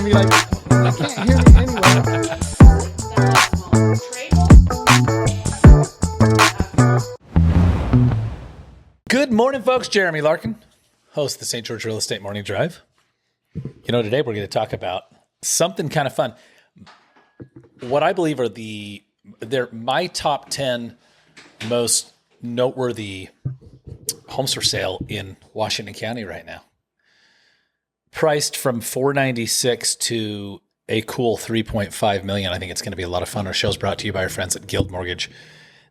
and be like, I can't hear me anyway. Good morning, folks. Jeremy Larkin, host of the St. George Real Estate Morning Drive. You know, today we're going to talk about something kind of fun. What I believe are they're my top 10 most noteworthy homes for sale in Washington County right now. Priced from $496 to a cool $3.5 million. I think it's going to be a lot of fun. Our show's brought to you by our friends at Guild Mortgage.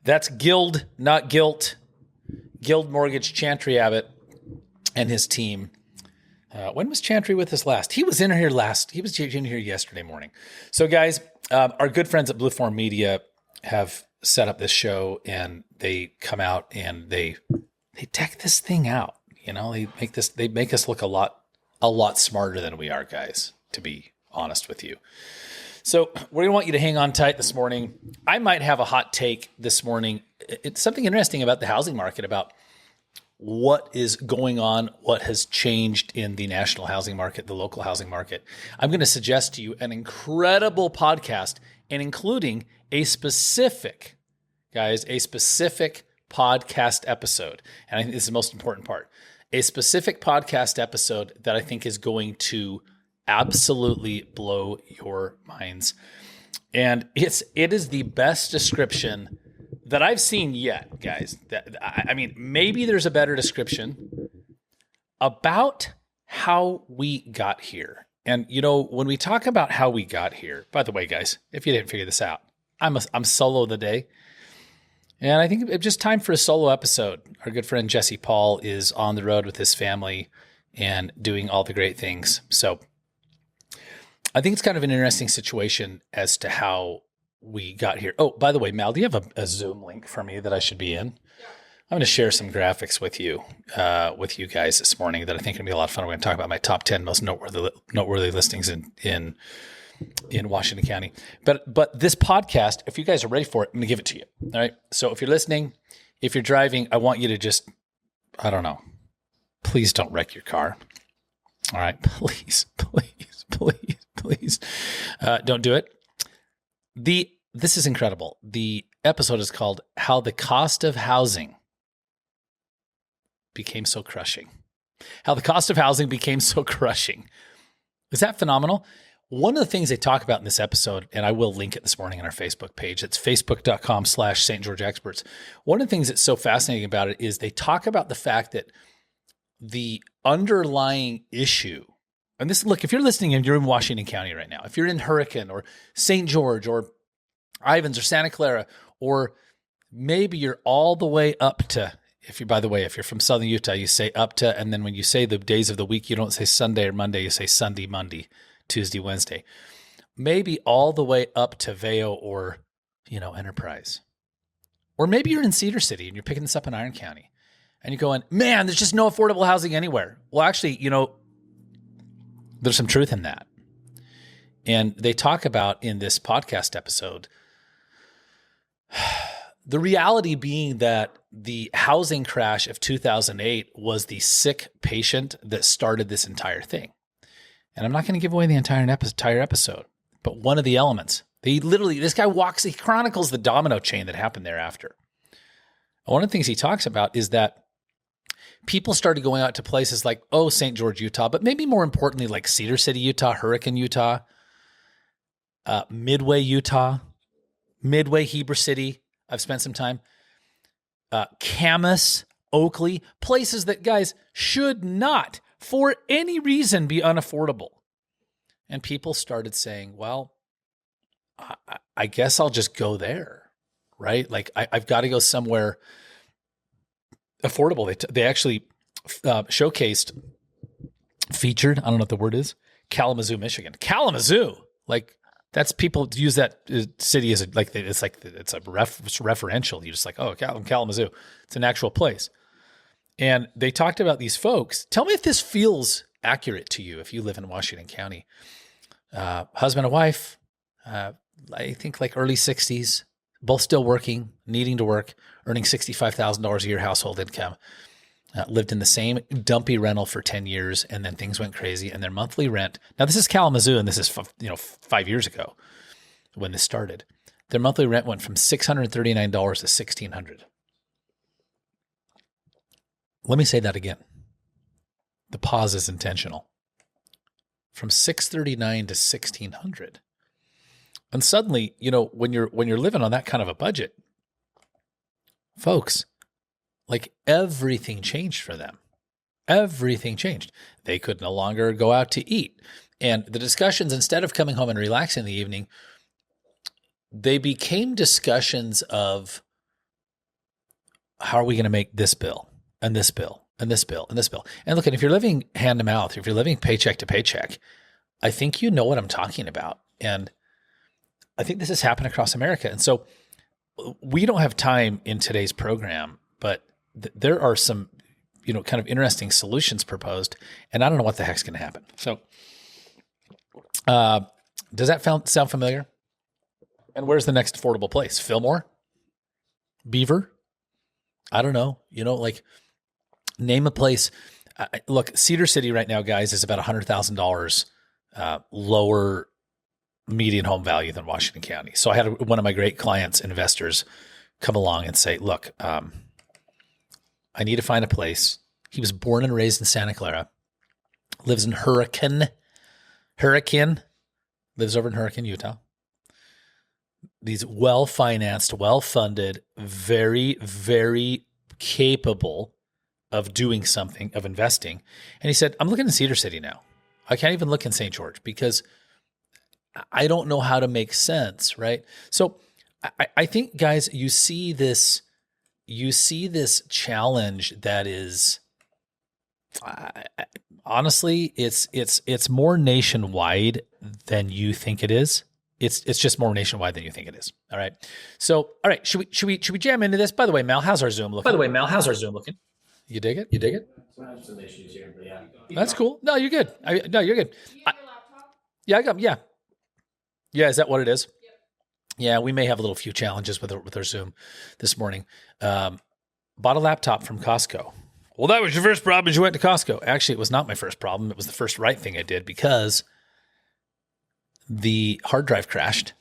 That's Guild, not Guilt. Guild Mortgage, Chantry Abbott and his team. When was Chantry with us last? He was in here yesterday morning. So guys, our good friends at Blue Form Media have set up this show, and they come out and they deck this thing out. You know, they make us look a lot smarter than we are, guys, to be honest with you. So we're going to want you to hang on tight this morning. I might have a hot take this morning. It's something interesting about the housing market, about what is going on, what has changed in the national housing market, the local housing market. I'm going to suggest to you an incredible podcast, and including a specific podcast episode. And I think this is the most important part. A specific podcast episode that I think is going to absolutely blow your minds. And it is the best description that I've seen yet, guys. I mean, maybe there's a better description about how we got here. And, you know, when we talk about how we got here, by the way, guys, if you didn't figure this out, I'm solo of the day. And I think it's just time for a solo episode. Our good friend Jesse Paul is on the road with his family and doing all the great things. So I think it's kind of an interesting situation as to how we got here. Oh, by the way, Mal, do you have a Zoom link for me that I should be in? Yeah. I'm going to share some graphics with you guys this morning that I think are going to be a lot of fun. We're going to talk about my top 10 most noteworthy listings in Washington County. But this podcast, if you guys are ready for it, I'm going to give it to you. All right. So if you're listening, if you're driving, I want you to just, I don't know, please don't wreck your car. All right. Please don't do it. This is incredible. The episode is called How the Cost of Housing Became So Crushing. How the cost of housing became so crushing. Is that phenomenal? One of the things they talk about in this episode, and I will link it this morning on our Facebook page, it's facebook.com/St. George Experts. One of the things that's so fascinating about it is they talk about the fact that the underlying issue, and this, look, if you're listening and you're in Washington County right now, if you're in Hurricane or St. George or Ivins or Santa Clara, or maybe you're all the way up to, if you're from Southern Utah, you say up to, and then when you say the days of the week, you don't say Sunday or Monday, you say Sunday, Monday, Tuesday, Wednesday, maybe all the way up to Veo or, Enterprise. Or maybe you're in Cedar City and you're picking this up in Iron County and you're going, man, there's just no affordable housing anywhere. Well, actually, there's some truth in that. And they talk about in this podcast episode, the reality being that the housing crash of 2008 was the sick patient that started this entire thing. And I'm not going to give away the entire episode, but one of the elements, this guy he chronicles the domino chain that happened thereafter. One of the things he talks about is that people started going out to places like, St. George, Utah, but maybe more importantly, like Cedar City, Utah, Hurricane, Utah, Midway, Utah, Midway, Heber City. I've spent some time. Camas, Oakley, places that, guys, should not for any reason be unaffordable. And people started saying, well, I guess I'll just go there, right? Like I've got to go somewhere affordable. They actually featured, I don't know what the word is, Kalamazoo, Michigan. Kalamazoo, like that's, people use that city as it's referential. You're just like, Kalamazoo. It's an actual place. And they talked about these folks. Tell me if this feels accurate to you if you live in Washington County. Husband and wife, I think like early 60s, both still working, needing to work, earning $65,000 a year household income. lived in the same dumpy rental for 10 years, and then things went crazy, and their monthly rent, now this is Kalamazoo, and this is 5 years ago when this started. Their monthly rent went from $639 to $1,600. Let me say that again. The pause is intentional. From $639 to $1,600. And suddenly, when you're living on that kind of a budget, folks, like everything changed for them. Everything changed. They could no longer go out to eat. And the discussions, instead of coming home and relaxing in the evening, they became discussions of how are we going to make this bill and this bill and this bill and this bill. And look, if you're living hand to mouth, if you're living paycheck to paycheck, I think you know what I'm talking about. And I think this has happened across America. And so we don't have time in today's program, but there are some, kind of interesting solutions proposed, and I don't know what the heck's going to happen. So does that sound familiar? And where's the next affordable place? Fillmore? Beaver? I don't know. Name a place. Look, Cedar City right now, guys, is about $100,000 lower median home value than Washington County. So I had one of my great clients, investors, come along and say, look, I need to find a place. He was born and raised in Santa Clara, lives in Hurricane, lives over in Hurricane, Utah. These well-financed, well-funded, very, very capable of doing something, of investing. And he said, I'm looking in Cedar City now. I can't even look in St. George because I don't know how to make sense, right? So I think, guys, you see this challenge that is, honestly, it's more nationwide than you think it is. It's just more nationwide than you think it is. All right. So, all right. Should we jam into this? By the way, Mal, how's our Zoom looking? You dig it? I have some issues here, but yeah. That's cool. No, you're good. No, you're good. Do you have your laptop? Yeah. Yeah. Is that what it is? Yep. Yeah. We may have a few challenges with our Zoom this morning. Bought a laptop from Costco. Well, that was your first problem as you went to Costco. Actually, it was not my first problem. It was the first right thing I did because the hard drive crashed.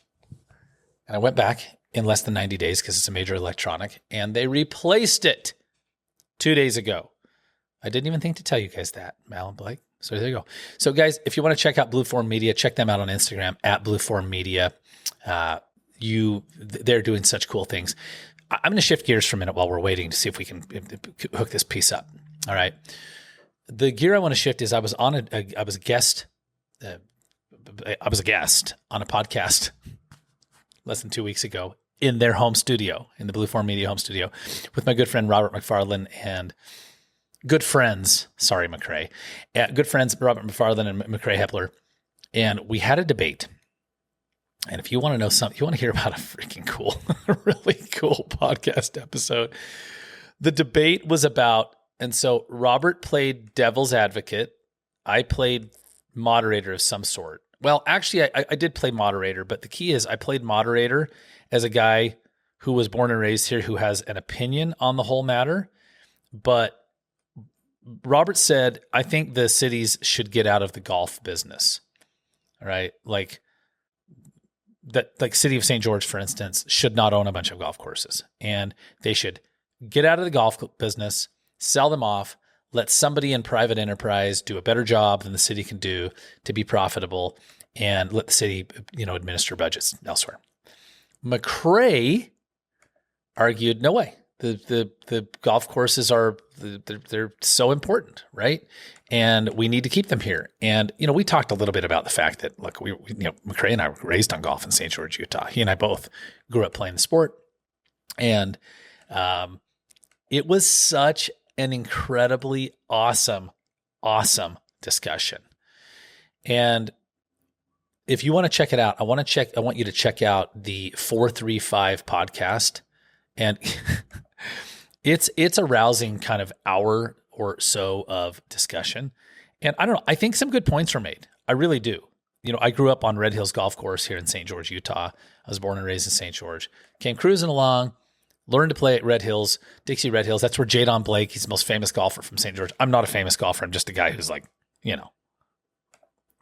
And I went back in less than 90 days because it's a major electronic, and they replaced it 2 days ago. I didn't even think to tell you guys that, Mal and Blake. So there you go. So guys, if you want to check out Blueform Media, check them out on Instagram at Blueform Media. They're doing such cool things. I'm going to shift gears for a minute while we're waiting to see if we can hook this piece up. All right. The gear I want to shift is I was a guest on a podcast less than 2 weeks ago in their home studio, in the Blueform Media home studio, with my good friend Robert McFarland and good friends, McCrae, good friends Robert McFarland and McCrae Hepler, and we had a debate. And if you want to know something, you want to hear about a freaking cool, really cool podcast episode. The debate was about, and so Robert played devil's advocate. I played moderator of some sort. Well, actually, I did play moderator, but the key is I played moderator as a guy who was born and raised here who has an opinion on the whole matter. But Robert said, I think the cities should get out of the golf business. All right. Like City of St. George, for instance, should not own a bunch of golf courses, and they should get out of the golf business, sell them off, let somebody in private enterprise do a better job than the city can do to be profitable, and let the city, administer budgets elsewhere. McCrae argued, no way. The golf courses they're so important, right? And we need to keep them here. And, we talked a little bit about the fact that, look, McCrae and I were raised on golf in St. George, Utah. He and I both grew up playing the sport. And it was such an incredibly awesome discussion. And if you want to check it out, I want you to check out the 435 podcast. And it's a rousing kind of hour or so of discussion. And I don't know, I think some good points were made. I really do. I grew up on Red Hills Golf Course here in St. George, Utah. I was born and raised in St. George. Came cruising along, Learned to play at Red Hills, Dixie Red Hills. That's where Jadon Blake, he's the most famous golfer from St. George. I'm not a famous golfer. I'm just a guy who's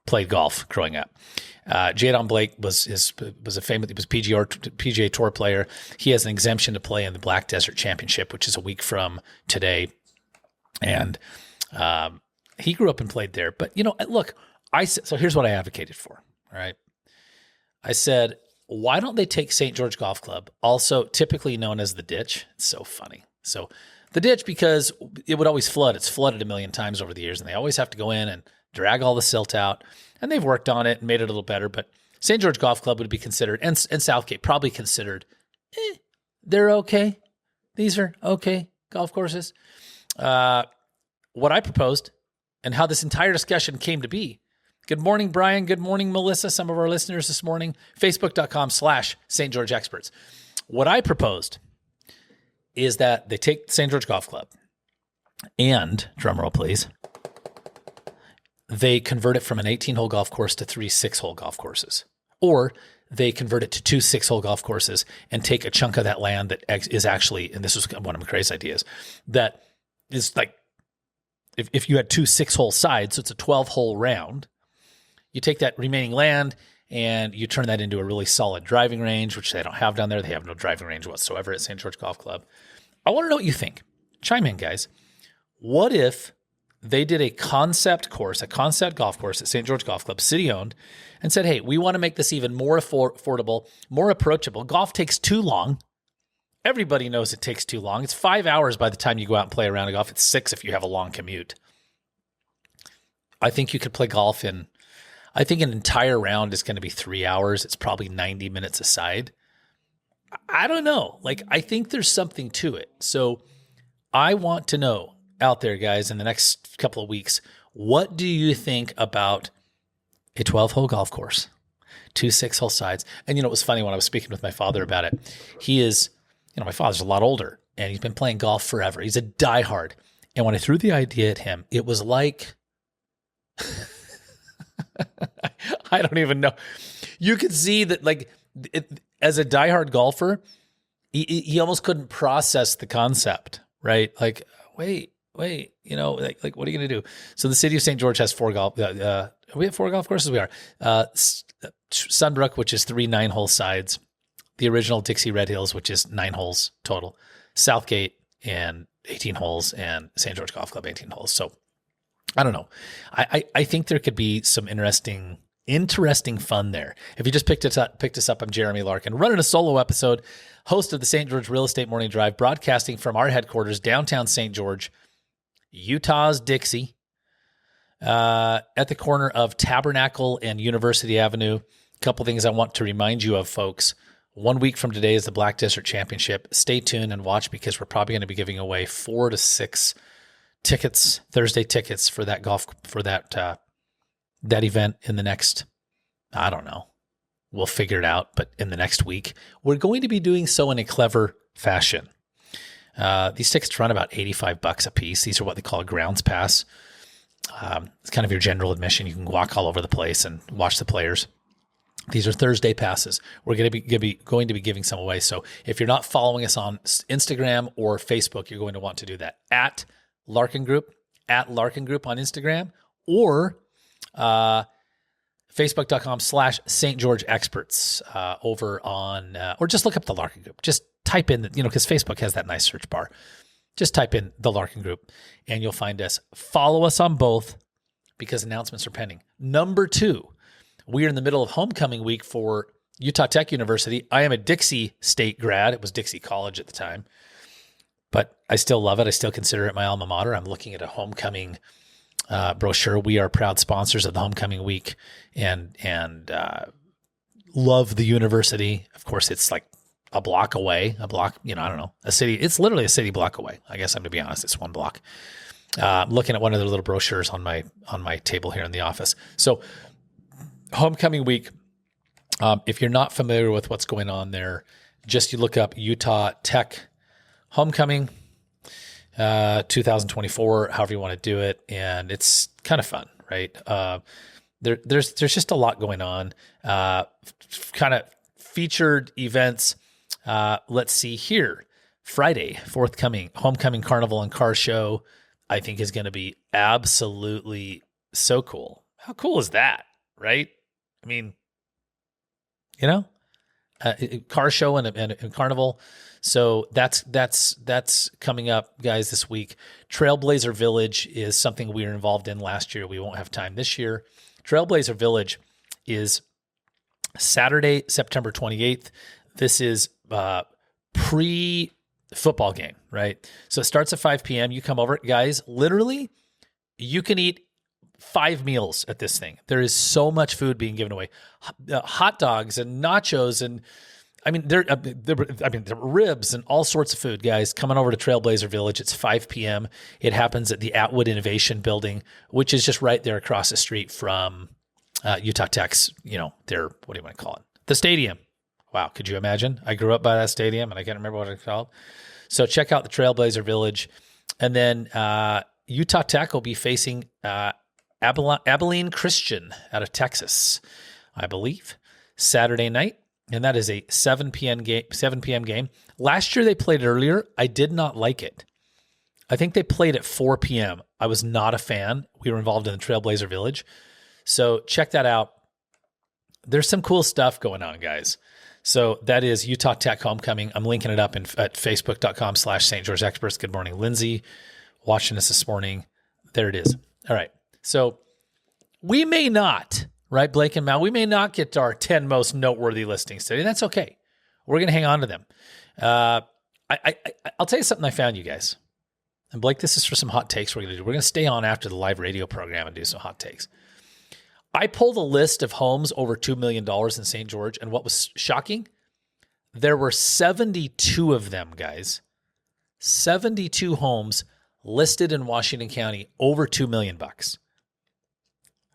played golf growing up. Jadon Blake was PGA Tour player. He has an exemption to play in the Black Desert Championship, which is a week from today. And he grew up and played there. But, look, so here's what I advocated for, all right? I said, why don't they take St. George Golf Club, also typically known as the Ditch? It's so funny. So the Ditch, because it would always flood. It's flooded a million times over the years, and they always have to go in and drag all the silt out. And they've worked on it and made it a little better. But St. George Golf Club would be considered, and Southgate probably considered, they're okay. These are okay golf courses. What I proposed and how this entire discussion came to be. Good morning, Brian. Good morning, Melissa. Some of our listeners this morning. Facebook.com/St. George Experts. What I proposed is that they take St. George Golf Club and, drumroll please, they convert it from an 18-hole golf course to 3 6-hole golf courses. Or they convert it to 2 6-hole golf courses and take a chunk of that land that is actually, and this was one of my crazy ideas, that is like, if you had 2 6-hole sides, so it's a 12-hole round, you take that remaining land and you turn that into a really solid driving range, which they don't have down there. They have no driving range whatsoever at St. George Golf Club. I want to know what you think. Chime in, guys. What if they did a concept golf course at St. George Golf Club, city-owned, and said, hey, we want to make this even more affordable, more approachable. Golf takes too long. Everybody knows it takes too long. It's 5 hours by the time you go out and play a round of golf. It's 6 if you have a long commute. I think you could play golf I think an entire round is going to be 3 hours. It's probably 90 minutes a side. I don't know. I think there's something to it. So I want to know out there, guys, in the next couple of weeks, what do you think about a 12-hole golf course, 2 6-hole sides? And, it was funny when I was speaking with my father about it. He is, my father's a lot older, and he's been playing golf forever. He's a diehard. And when I threw the idea at him, it was like... I don't even know. You could see that, as a diehard golfer, he almost couldn't process the concept, right? Wait, what are you going to do? So the city of St. George has 4 golf. We have 4 golf courses. We are Sunbrook, which is 3 9-hole sides. The original Dixie Red Hills, which is 9 holes total. Southgate and 18 holes, and St. George Golf Club 18 holes. So I don't know. I think there could be some interesting fun there. If you just picked us up, I'm Jeremy Larkin, running a solo episode, host of the St. George Real Estate Morning Drive, broadcasting from our headquarters, downtown St. George, Utah's Dixie, at the corner of Tabernacle and University Avenue. A couple things I want to remind you of, folks. 1 week from today is the Black Desert Championship. Stay tuned and watch, because we're probably going to be giving away 4 to 6 tickets, Thursday tickets for that that event in the next, I don't know, we'll figure it out, but in the next week, we're going to be doing so in a clever fashion. These tickets run about $85 a piece. These are what they call a grounds pass. It's kind of your general admission. You can walk all over the place and watch the players. These are Thursday passes. We're going to be giving some away. So if you're not following us on Instagram or Facebook, you're going to want to do that at Larkin Group on Instagram, or Facebook.com/St. George Experts over on, or just look up the Larkin Group. Just type in, because Facebook has that nice search bar. Just type in the Larkin Group and you'll find us. Follow us on both, because announcements are pending. Number 2, we are in the middle of homecoming week for Utah Tech University. I am a Dixie State grad. It was Dixie College at the time, but I still love it. I still consider it my alma mater. I'm looking at a homecoming brochure. We are proud sponsors of the homecoming week, and love the university. Of course, it's like a block away, I don't know, a city. It's literally a city block away. I guess I'm to be honest, it's 1 block. Looking at one of the little brochures on my table here in the office. So homecoming week. If you're not familiar with what's going on there, just you look up Utah Tech Homecoming 2024, however you want to do it, and it's kind of fun, right? There's just a lot going on. Kind of featured events. Let's see here. Friday, forthcoming homecoming carnival and car show, I think is going to be absolutely so cool. How cool is that, right? I mean, you know, car show and carnival. So that's coming up, guys, this week. Trailblazer Village is something we were involved in last year. We won't have time this year. Trailblazer Village is Saturday, September 28th. This is pre-football game, right? So it starts at 5 p.m. You come over, guys. Literally, you can eat 5 meals at this thing. There is so much food being given away. Hot dogs and nachos and there are ribs and all sorts of food, guys. Coming over to Trailblazer Village. It's 5 p.m. It happens at the Atwood Innovation Building, which is just right there across the street from Utah Tech's, their, what do you want to call it? The stadium. Wow, could you imagine? I grew up by that stadium and I can't remember what it's called. So check out the Trailblazer Village. And then Utah Tech will be facing Abilene Christian out of Texas, I believe, Saturday night. And that is a 7 p.m. game. Last year they played earlier. I did not like it. I think they played at 4 p.m. I was not a fan. We were involved in the Trailblazer Village. So check that out. There's some cool stuff going on, guys. So that is Utah Tech Homecoming. I'm linking it up at facebook.com/St. George Experts. Good morning, Lindsay, watching us this morning. There it is. All right. So we may not, right, Blake and Mal, we may not get to our 10 most noteworthy listings today. That's okay. We're going to hang on to them. I'll tell you something I found, you guys. And Blake, this is for some hot takes we're going to do. We're going to stay on after the live radio program and do some hot takes. I pulled a list of homes over $2 million in St. George, and what was shocking, there were 72 of them, guys. 72 homes listed in Washington County over $2 million,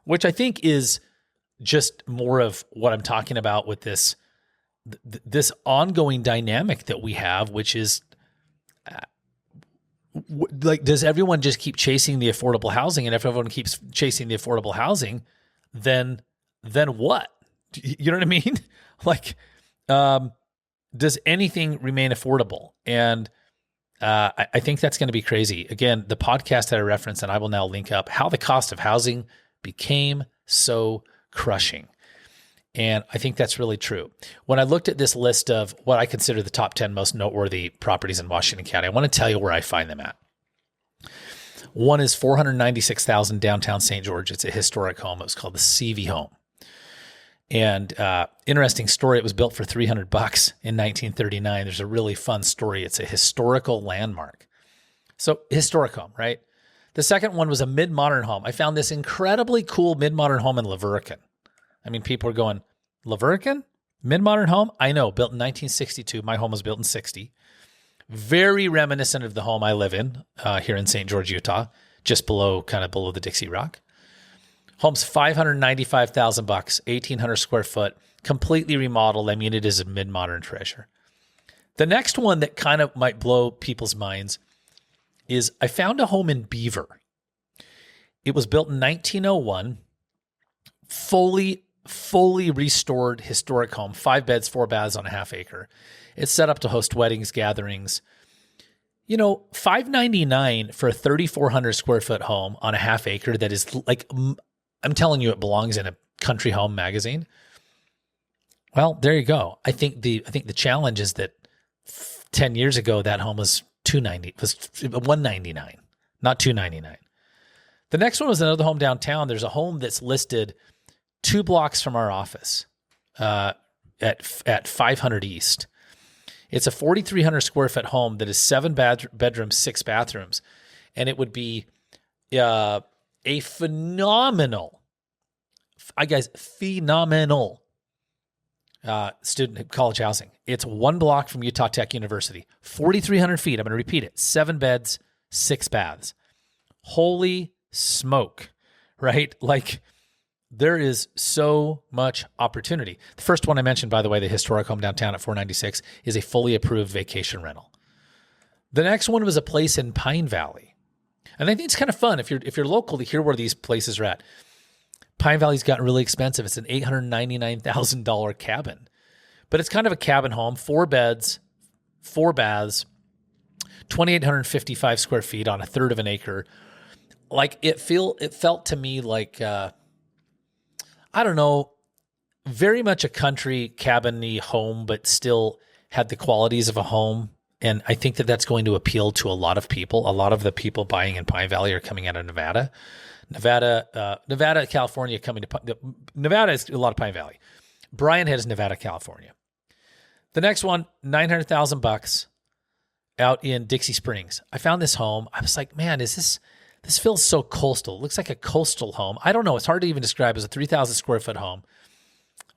which I think is just more of what I'm talking about with this ongoing dynamic that we have, which is does everyone just keep chasing the affordable housing? And if everyone keeps chasing the affordable housing, then what? You know what I mean? Does anything remain affordable? And I think that's going to be crazy. Again, the podcast that I referenced, and I will now link up, how the cost of housing became so crushing. And I think that's really true. When I looked at this list of what I consider the top 10 most noteworthy properties in Washington County, I want to tell you where I find them at. One is $496,000 downtown St. George. It's a historic home. It was called the CV home. And interesting story, it was built for $300 in 1939. There's a really fun story. It's a historical landmark. So historic home, right? The second one was a mid-modern home. I found this incredibly cool mid-modern home in Larkin. I mean, people are going, Larkin? Mid-modern home? I know, built in 1962. My home was built in 60. Very reminiscent of the home I live in here in St. George, Utah, just below the Dixie Rock. Home's $595,000, 1,800 square foot, completely remodeled. I mean, it is a mid-modern treasure. The next one that kind of might blow people's minds is I found a home in Beaver. It was built in 1901, fully restored historic home, 5 beds, 4 baths on a half acre. It's set up to host weddings, gatherings. $599 for a 3,400 square foot home on a half acre that is like, I'm telling you, it belongs in a country home magazine. Well, there you go. I think the challenge is that 10 years ago that home was $199, not $299. The next one was another home downtown. There's a home that's listed 2 blocks from our office at 500 East. It's a 4,300 square foot home that is 7 bedrooms, 6 bathrooms, and it would be a phenomenal student college housing. It's 1 block from Utah Tech University, 4,300 feet. I'm going to repeat it: 7 beds, 6 baths. Holy smoke, right? There is so much opportunity. The first one I mentioned, by the way, the historic home downtown at 496, is a fully approved vacation rental. The next one was a place in Pine Valley. And I think it's kind of fun if you're local to hear where these places are at. Pine Valley's gotten really expensive. It's an $899,000 cabin. But it's kind of a cabin home, 4 beds, 4 baths, 2,855 square feet on a third of an acre. Like it felt to me like, I don't know, very much a country cabin-y home, but still had the qualities of a home. And I think that that's going to appeal to a lot of people. A lot of the people buying in Pine Valley are coming out of Nevada. Nevada, California Nevada is a lot of Pine Valley. Brian Head is Nevada, California. The next one, $900,000 out in Dixie Springs. I found this home. I was like, man, this feels so coastal. It looks like a coastal home. I don't know. It's hard to even describe as a 3,000 square foot home.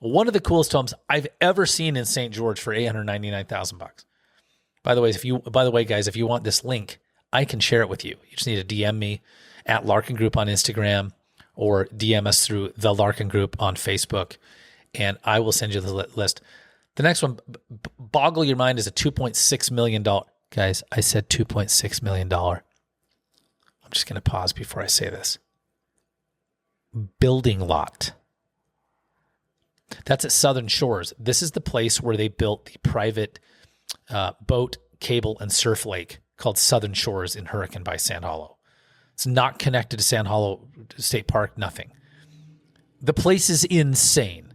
One of the coolest homes I've ever seen in St. George for $899,000. By the way, guys, if you want this link, I can share it with you. You just need to DM me at Larkin Group on Instagram or DM us through the Larkin Group on Facebook, and I will send you the list. The next one, boggle your mind, is a $2.6 million. Guys, I said $2.6 million. I'm just going to pause before I say this. Building lot. That's at Southern Shores. This is the place where they built the private boat, cable, and surf lake called Southern Shores in Hurricane by Sand Hollow. It's not connected to Sand Hollow State Park, nothing. The place is insane.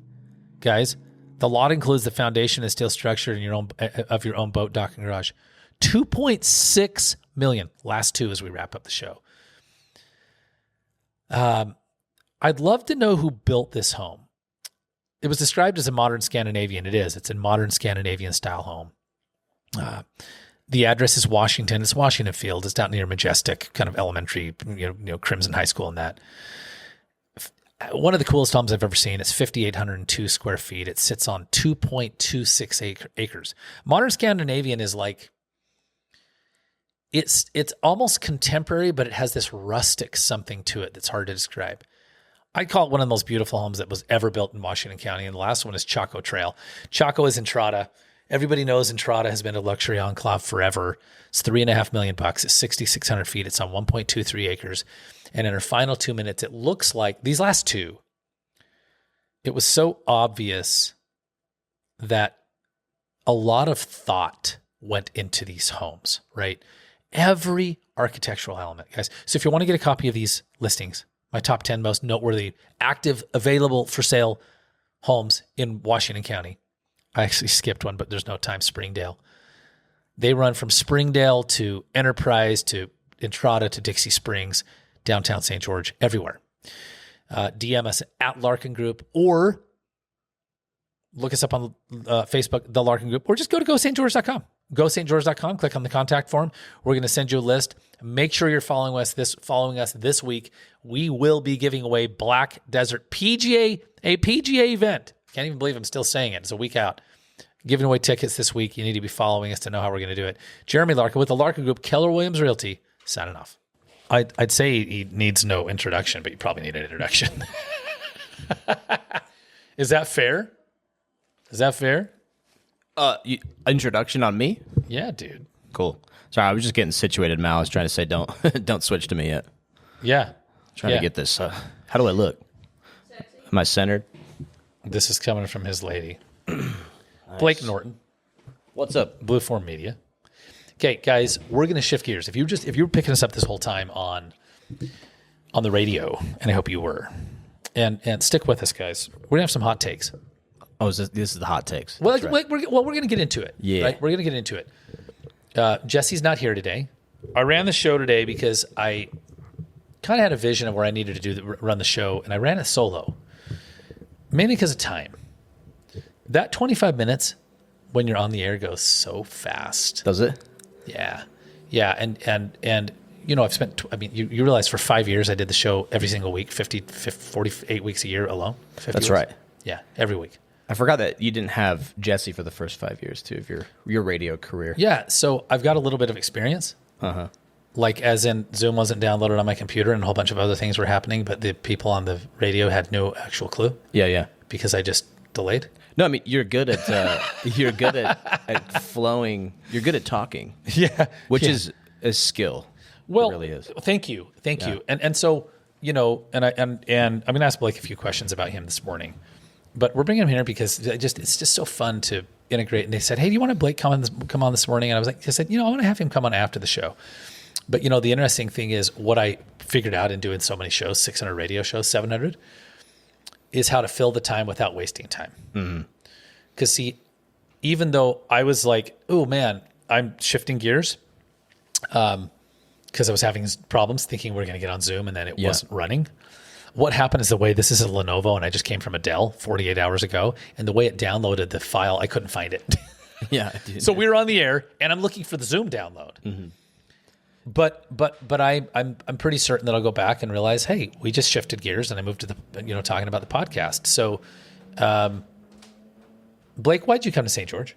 Guys, the lot includes the foundation and steel structure in your own boat, dock, and garage. $2.6 million. Last two as we wrap up the show. I'd love to know who built this home. It was described as a modern Scandinavian. It is. It's a modern Scandinavian style home. The address is Washington. It's Washington Field. It's down near Majestic, kind of elementary, Crimson High School and that. One of the coolest homes I've ever seen. It's 5,802 square feet. It sits on 2.26 acres. Modern Scandinavian is like, it's almost contemporary, but it has this rustic something to it that's hard to describe. I call it one of the most beautiful homes that was ever built in Washington County. And the last one is Chaco Trail. Chaco is Entrada. Everybody knows Entrada has been a luxury enclave forever. It's $3.5 million. It's 6,600 feet. It's on 1.23 acres. And in our final 2 minutes, it looks like these last two, it was so obvious that a lot of thought went into these homes, right? Every architectural element, guys. So if you want to get a copy of these listings, my top 10 most noteworthy, active, available for sale homes in Washington County. I actually skipped one, but there's no time. Springdale. They run from Springdale to Enterprise to Entrada to Dixie Springs, downtown St. George, everywhere. DM us at Larkin Group or look us up on Facebook, The Larkin Group, or just go to GoStGeorge.com. GoStGeorge.com, click on the contact form. We're going to send you a list. Make sure you're following us this week. We will be giving away Black Desert PGA, a PGA event. Can't even believe I'm still saying it. It's a week out. Giving away tickets this week. You need to be following us to know how we're going to do it. Jeremy Larkin with the Larkin Group, Keller Williams Realty, signing off. I'd say he needs no introduction, but you probably need an introduction. Is that fair? Is that fair? Introduction on me? Yeah, dude. Cool. Sorry, I was just getting situated, Mal. I was trying to say don't switch to me yet. Yeah. Trying to get this. How do I look? Sexy. Am I centered? This is coming from his lady. Blake Norton, What's up? Blue Form Media. Okay, guys, we're going to shift gears. If you were picking us up this whole time on the radio, and I hope you were, and stick with us, guys. We're going to have some hot takes. Oh, this is the hot takes. Well, That's right. we're going to get into it. Yeah. Right? We're going to get into it. Jesse's not here today. I ran the show today because I kind of had a vision of where I needed to run the show, and I ran it solo, mainly because of time. That 25 minutes when you're on the air goes so fast. Does it? Yeah. Yeah. And I've spent, you realize for 5 years I did the show every single week, 48 weeks a year alone. 50 That's weeks. right. Yeah. Every week. I forgot that you didn't have Jesse for the first 5 years, too, of your radio career. Yeah. So I've got a little bit of experience. Uh-huh. Like as in Zoom wasn't downloaded on my computer and a whole bunch of other things were happening, but the people on the radio had no actual clue. Yeah. Because I just delayed. No, I mean, you're good at flowing. You're good at talking. Yeah. Which is a skill. Well, it really is. Thank you. And so, and I'm going to ask Blake a few questions about him this morning, but we're bringing him here because it's just so fun to integrate. And they said, hey, do you want Blake come on this morning? And I said, I want to have him come on after the show. But, the interesting thing is what I figured out in doing so many shows, 600 radio shows, 700, is how to fill the time without wasting time. Because see, even though I was like, oh man, I'm shifting gears because I was having problems thinking we are going to get on Zoom and then it wasn't running. What happened is this is a Lenovo and I just came from a Dell 48 hours ago, and the way it downloaded the file, I couldn't find it. Yeah. So we were on the air and I'm looking for the Zoom download. But I'm pretty certain that I'll go back and realize, hey, we just shifted gears and I moved to the, talking about the podcast. So, Blake, why'd you come to St. George?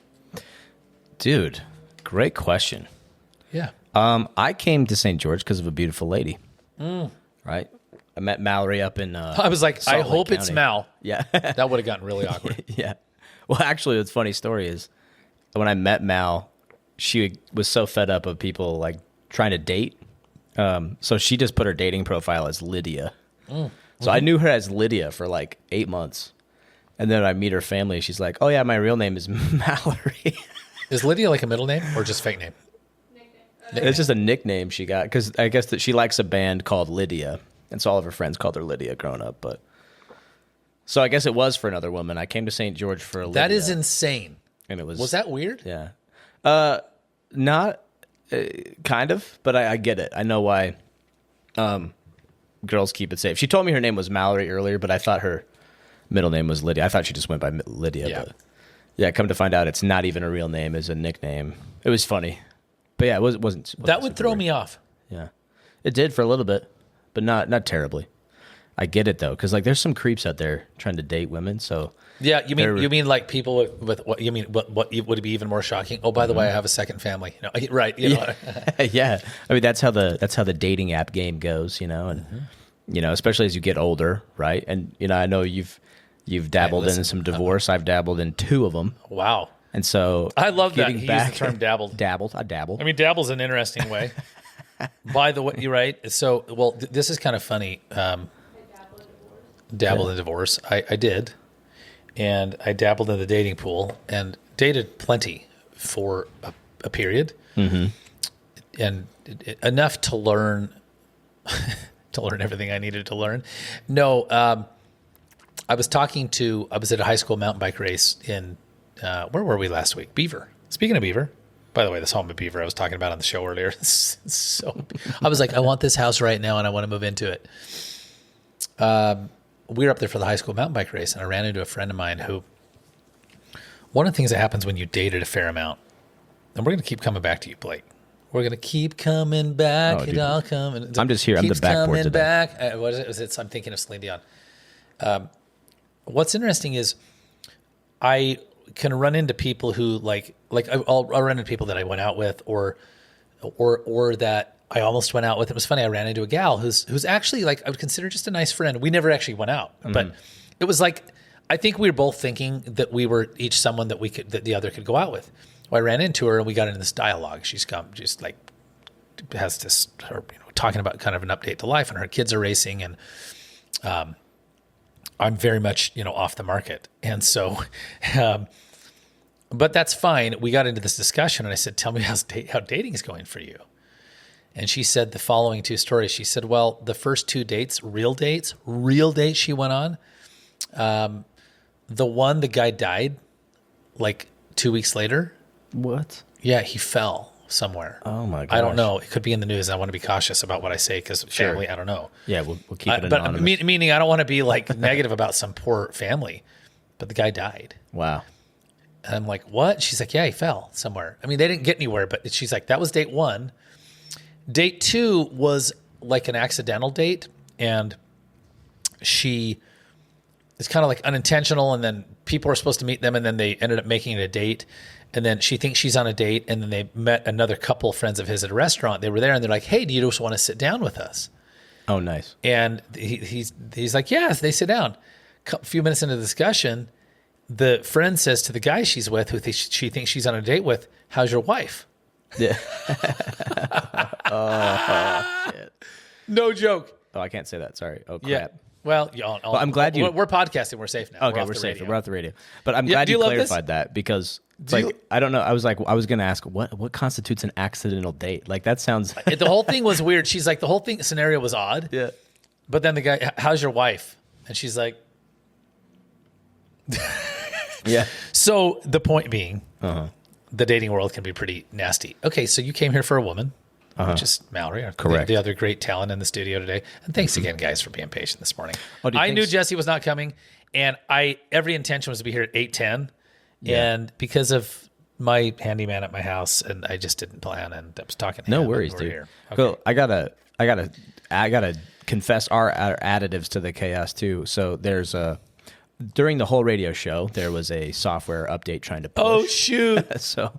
Dude, great question. Yeah. I came to St. George because of a beautiful lady. Right? I met Mallory up in I was like, Salt I Lake hope it's County. Mal. Yeah. That would have gotten really awkward. Yeah. Well, actually, the funny story is when I met Mal, she was so fed up of people like trying to date. So she just put her dating profile as Lydia. So I knew her as Lydia for like 8 months. And then I meet her family. She's like, oh, yeah, my real name is Mallory. Is Lydia like a middle name or just fake name? It's just a nickname she got because I guess that she likes a band called Lydia. And so all of her friends called her Lydia growing up. But so I guess it was for another woman. I came to St. George for Lydia. That is insane. And it was. Was that weird? Yeah. Not kind of, but I get it. I know why girls keep it safe. She told me her name was Mallory earlier, but I thought her middle name was Lydia. I thought she just went by Lydia. Yeah. But yeah, come to find out it's not even a real name, it's a nickname. It was funny. But yeah, it wasn't That would throw me off. Yeah. It did for a little bit, but not terribly. I get it though, because like there's some creeps out there trying to date women. So yeah, you mean like people with what you mean? What would be even more shocking? Oh, by the way, I have a second family. Right? Yeah. I mean that's how the dating app game goes, and especially as you get older, right? And I know you've dabbled in some divorce. I've dabbled in 2 of them. Wow. And so I love that he used back, the term dabbled. I dabbled. I mean, dabble's an interesting way. By the way, you're right. So, well, this is kind of funny. Dabbled in divorce. I did. And I dabbled in the dating pool and dated plenty for a period. And enough to learn everything I needed to learn. No, I was at a high school mountain bike race in, where were we last week? Beaver. Speaking of Beaver, by the way, this home of Beaver I was talking about on the show earlier. So I was like, I want this house right now and I want to move into it. We were up there for the high school mountain bike race and I ran into a friend of mine who, one of the things that happens when you dated a fair amount, and we're going to keep coming back to you, Blake. We're going to keep coming back. Oh, dude. I'll come. And I'm just here. I'm the backboard today. Back. What is it? I'm thinking of Celine Dion. What's interesting is I can run into people who I'll run into people that I went out with or that I almost went out with. It was funny. I ran into a gal who's actually like I would consider just a nice friend. We never actually went out, but it was like I think we were both thinking that we were each someone that the other could go out with. Well, I ran into her and we got into this dialogue. She's has this talking about kind of an update to life, and her kids are racing, and I'm very much off the market, and so. But that's fine. We got into this discussion and I said, tell me how dating is going for you. And she said the following 2 stories. She said, well, the first 2 dates real dates she went on. The guy died like 2 weeks later. What? Yeah, he fell somewhere. Oh my gosh. I don't know. It could be in the news. I want to be cautious about what I say because family, I don't know. Yeah, we'll keep it anonymous. But meaning I don't want to be like negative about some poor family, but the guy died. Wow. And I'm like, what? She's like, yeah, he fell somewhere. I mean, they didn't get anywhere, but she's like, that was date 1. Date 2 was like an accidental date. And it's kind of like unintentional. And then people were supposed to meet them and then they ended up making it a date. And then she thinks she's on a date. And then they met another couple of friends of his at a restaurant. They were there and they're like, hey, do you just want to sit down with us? Oh, nice. And he's like, yes, they sit down. A few minutes into the discussion, the friend says to the guy she's with, who she thinks she's on a date with, how's your wife? Yeah. Oh, shit. No joke. Oh, I can't say that. Sorry. Oh, crap. Yeah. Well, I'm glad we're podcasting. We're safe now. Okay, we're safe. Radio. We're off the radio. But I'm glad you clarified that because I don't know. I was going to ask what constitutes an accidental date? Like that sounds. The whole thing was weird. She's like, the whole scenario was odd. Yeah. But then the guy, how's your wife? And she's like, yeah. So the point being, the dating world can be pretty nasty. Okay, so you came here for a woman. Which is Mallory, correct. The other great talent in the studio today. And thanks again, guys, for being patient this morning. I knew Jesse was not coming, and every intention was to be here at 8:10. Yeah. And because of my handyman at my house, and I just didn't plan, and I was talking to him. No worries, dude. Here. Okay. Cool. I gotta confess our additives to the chaos too. So there's during the whole radio show, there was a software update trying to push. Oh, shoot. so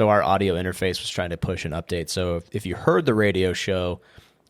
our audio interface was trying to push an update. So if you heard the radio show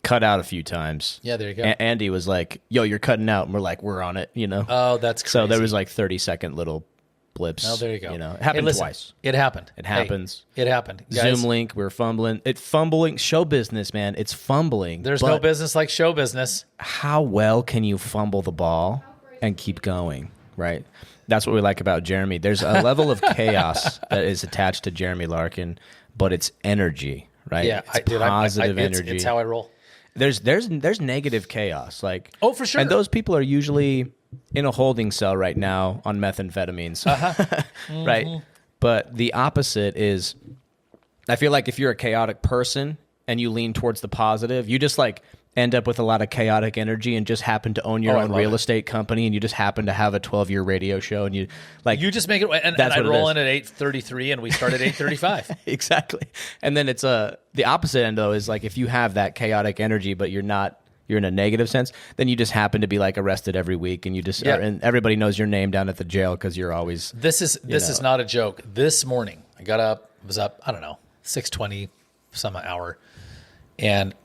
cut out a few times. Yeah, there you go. Andy was like, yo, you're cutting out. And we're like, we're on it, you know? Oh, that's crazy. So there was like 30-second little blips. Oh, there you go. You know, it happened twice. It happened. It happens. It happened. Guys, Zoom link, we were fumbling. Fumbling, show business, man. It's fumbling. There's no business like show business. How well can you fumble the ball and keep going, right? That's what we like about Jeremy. There's a level of chaos that is attached to Jeremy Larkin, but it's energy, right? Yeah, it's positive energy. It's how I roll. There's negative chaos, like for sure. And those people are usually in a holding cell right now on methamphetamines, right? But the opposite is, I feel like if you're a chaotic person and you lean towards the positive, you just like end up with a lot of chaotic energy and just happen to own your own real estate company, and you just happen to have a 12-year radio show, and you just make it. And I roll in at 8:33, and we start at 8:35. Exactly. And then it's the opposite end though is like if you have that chaotic energy, but you're in a negative sense, then you just happen to be like arrested every week, and you just and everybody knows your name down at the jail because you're always. This is not a joke. This morning I got up, was up, I don't know, 6:20 some hour, and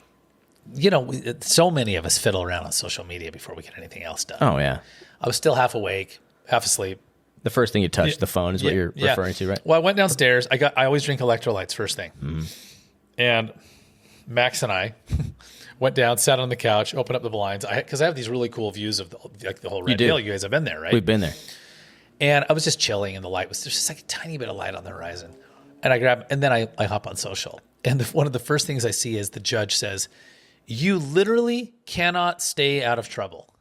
you know, so many of us fiddle around on social media before we get anything else done. Oh yeah, I was still half awake, half asleep. The first thing you touch, the phone, is what you're referring to, right? Well, I went downstairs. I always drink electrolytes first thing, and Max and I went down, sat on the couch, opened up the blinds. Because I have these really cool views of the whole Red Hill. You guys have been there, right? We've been there. And I was just chilling, and the light was there's just like a tiny bit of light on the horizon. And I grab, and then I hop on social, and one of the first things I see is the judge says, "You literally cannot stay out of trouble."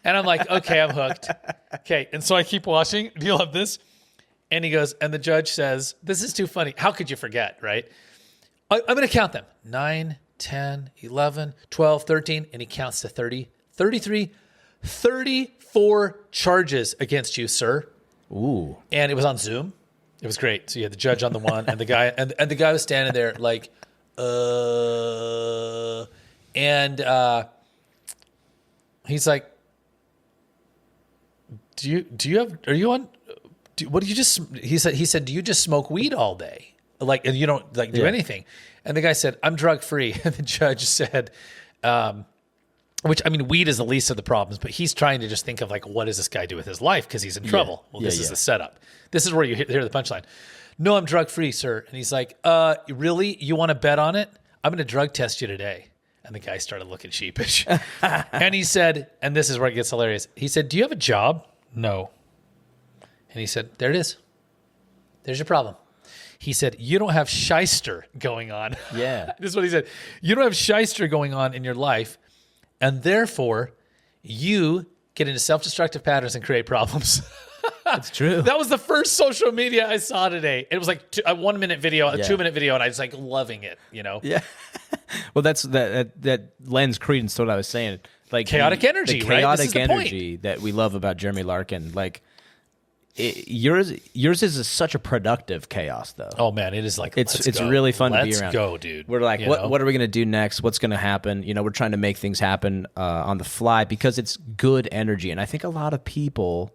And I'm like, okay, I'm hooked. Okay. And so I keep watching. Do you love this? And he goes, and the judge says, "This is too funny. How could you forget?" Right? I'm going to count them. 9, 10, 11, 12, 13. And he counts to 30, 33, 34 charges against you, sir. Ooh. And it was on Zoom. It was great. So you had the judge on the one, and the guy, and the guy was standing there like, and he's like, he said, "Do you just smoke weed all day? Like, and you don't like do anything?" And the guy said, "I'm drug free." And the judge said, which, I mean, weed is the least of the problems, but he's trying to just think of like, what does this guy do with his life? Because he's in trouble. Well, this is the setup. This is where you hear the punchline. "No, I'm drug free, sir." And he's like, "Really? You want to bet on it? I'm going to drug test you today." And the guy started looking sheepish. And he said, and this is where it gets hilarious. He said, "Do you have a job?" "No." And he said, "There it is. There's your problem." He said, "You don't have shyster going on." Yeah. This is what he said. "You don't have shyster going on in your life, and therefore you get into self-destructive patterns and create problems." It's true. That was the first social media I saw today. It was like a 1 minute video, a 2 minute video, and I was like loving it, you know? Yeah. Well, that lends credence to what I was saying. Like chaotic energy, the right? chaotic energy that we love about Jeremy Larkin. Like yours is such a productive chaos, though. Oh man, it is like it's really fun to be around. Let's go, dude. We're like, what are we gonna do next? What's gonna happen? You know, we're trying to make things happen on the fly because it's good energy, and I think a lot of people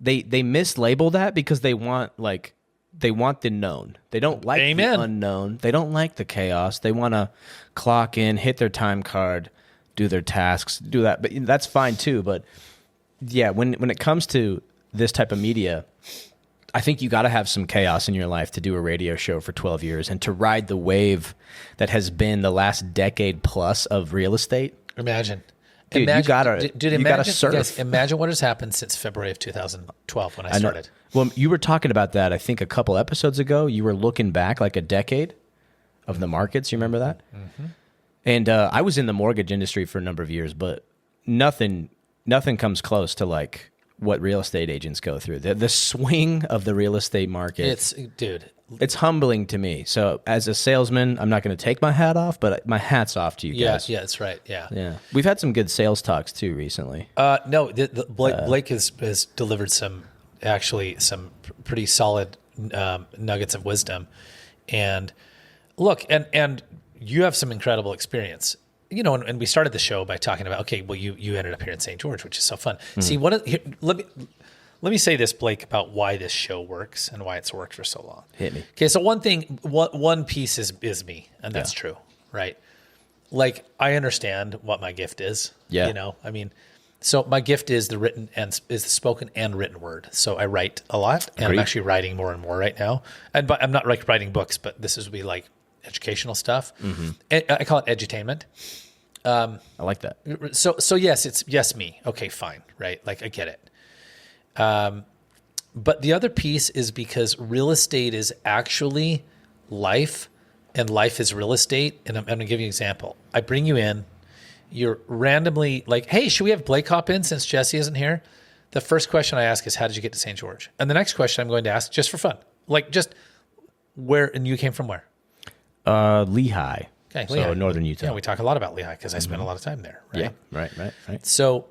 they mislabel that because they want the known. They don't like the unknown. They don't like the chaos. They want to clock in, hit their time card, do their tasks, do that. But that's fine too. But yeah, when it comes to this type of media, I think you got to have some chaos in your life to do a radio show for 12 years and to ride the wave that has been the last decade plus of real estate. Imagine. Dude, you gotta surf. Guys, imagine what has happened since February of 2012 when I started. Well, you were talking about that, I think, a couple episodes ago. You were looking back like a decade of the markets. You remember that? Mm-hmm. And I was in the mortgage industry for a number of years, but nothing comes close to like what real estate agents go through. The swing of the real estate market. It's humbling to me. So as a salesman, I'm not going to take my hat off, but my hat's off to you guys. Yeah, that's right. Yeah. We've had some good sales talks too recently. No, Blake has delivered some pretty solid nuggets of wisdom. And look, and you have some incredible experience. You know, and we started the show by talking about, okay, well, you ended up here in St. George, which is so fun. Mm-hmm. See, let me say this, Blake, about why this show works and why it's worked for so long. Hit me. Okay, so one piece is me, and that's true, right? Like, I understand what my gift is. Yeah. You know, I mean, so my gift is the spoken and written word. So I write a lot, and I'm actually writing more and more right now. But I'm not like writing books, but this would be like educational stuff. Mm-hmm. I call it edutainment. I like that. So yes, it's me. Okay, fine, right? Like I get it. But the other piece is because real estate is actually life, and life is real estate. And I'm going to give you an example. I bring you in, you're randomly like, hey, should we have Blake hop in since Jesse isn't here? The first question I ask is, how did you get to St. George? And the next question I'm going to ask, just for fun, like just where, and you came from where? Lehigh. Okay, so Lehigh. Northern Utah. Yeah, we talk a lot about Lehigh because I spent a lot of time there. Right? Yeah, right. So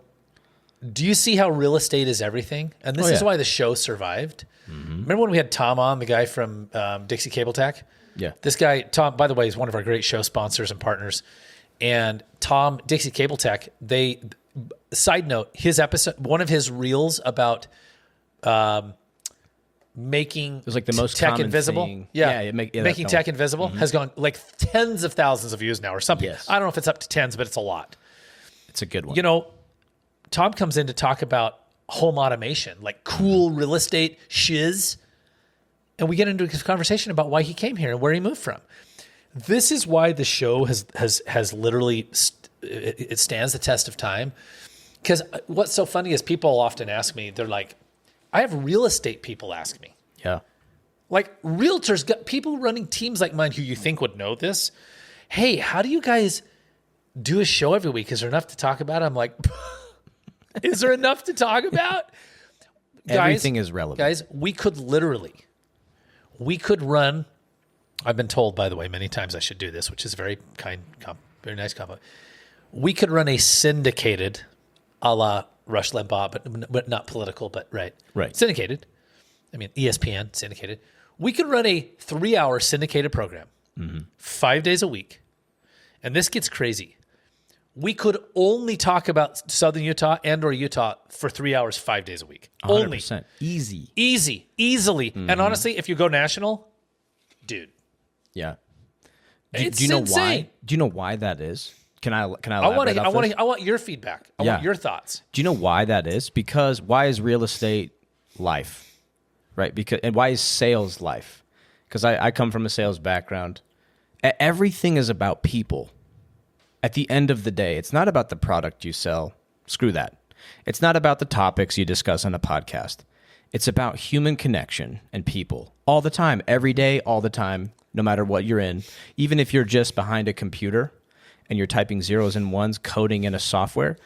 do you see how real estate is everything? And this is why the show survived. Mm-hmm. Remember when we had Tom on, the guy from Dixie Cable Tech? Yeah. This guy, Tom, by the way, is one of our great show sponsors and partners. And Tom, Dixie Cable Tech, side note, his episode, one of his reels about making it was like the most tech common invisible. Thing. Making tech invisible has gone like tens of thousands of views now or something. Yes. I don't know if it's up to tens, but it's a lot. It's a good one. You know, Tom comes in to talk about home automation, like cool real estate shiz. And we get into a conversation about why he came here and where he moved from. This is why the show has literally, it stands the test of time. Because what's so funny is people often ask me, they're like, I have real estate people ask me. Yeah. Like realtors, people running teams like mine who you think would know this. Hey, how do you guys do a show every week? Is there enough to talk about? I'm like, is there enough to talk about? Everything is relevant. Guys, we could run, I've been told, by the way, many times I should do this, which is very very nice compliment. We could run a syndicated a la Rush Limbaugh, but not political, but right. Syndicated. I mean, ESPN, syndicated. We could run a 3-hour syndicated program, 5 days a week. And this gets crazy. We could only talk about Southern Utah and or Utah for 3 hours, 5 days a week. 100%. Only. Easily. Mm-hmm. And honestly, if you go national, dude. Yeah. It's do you know insane. why? Do you know why that is? Can I elaborate I want your feedback. I want your thoughts. Do you know why that is? Because why is real estate life? Right? And why is sales life? Because I come from a sales background. Everything is about people. At the end of the day, it's not about the product you sell. Screw that. It's not about the topics you discuss on a podcast. It's about human connection and people all the time, every day, all the time, no matter what you're in. Even if you're just behind a computer and you're typing zeros and ones, coding in a software,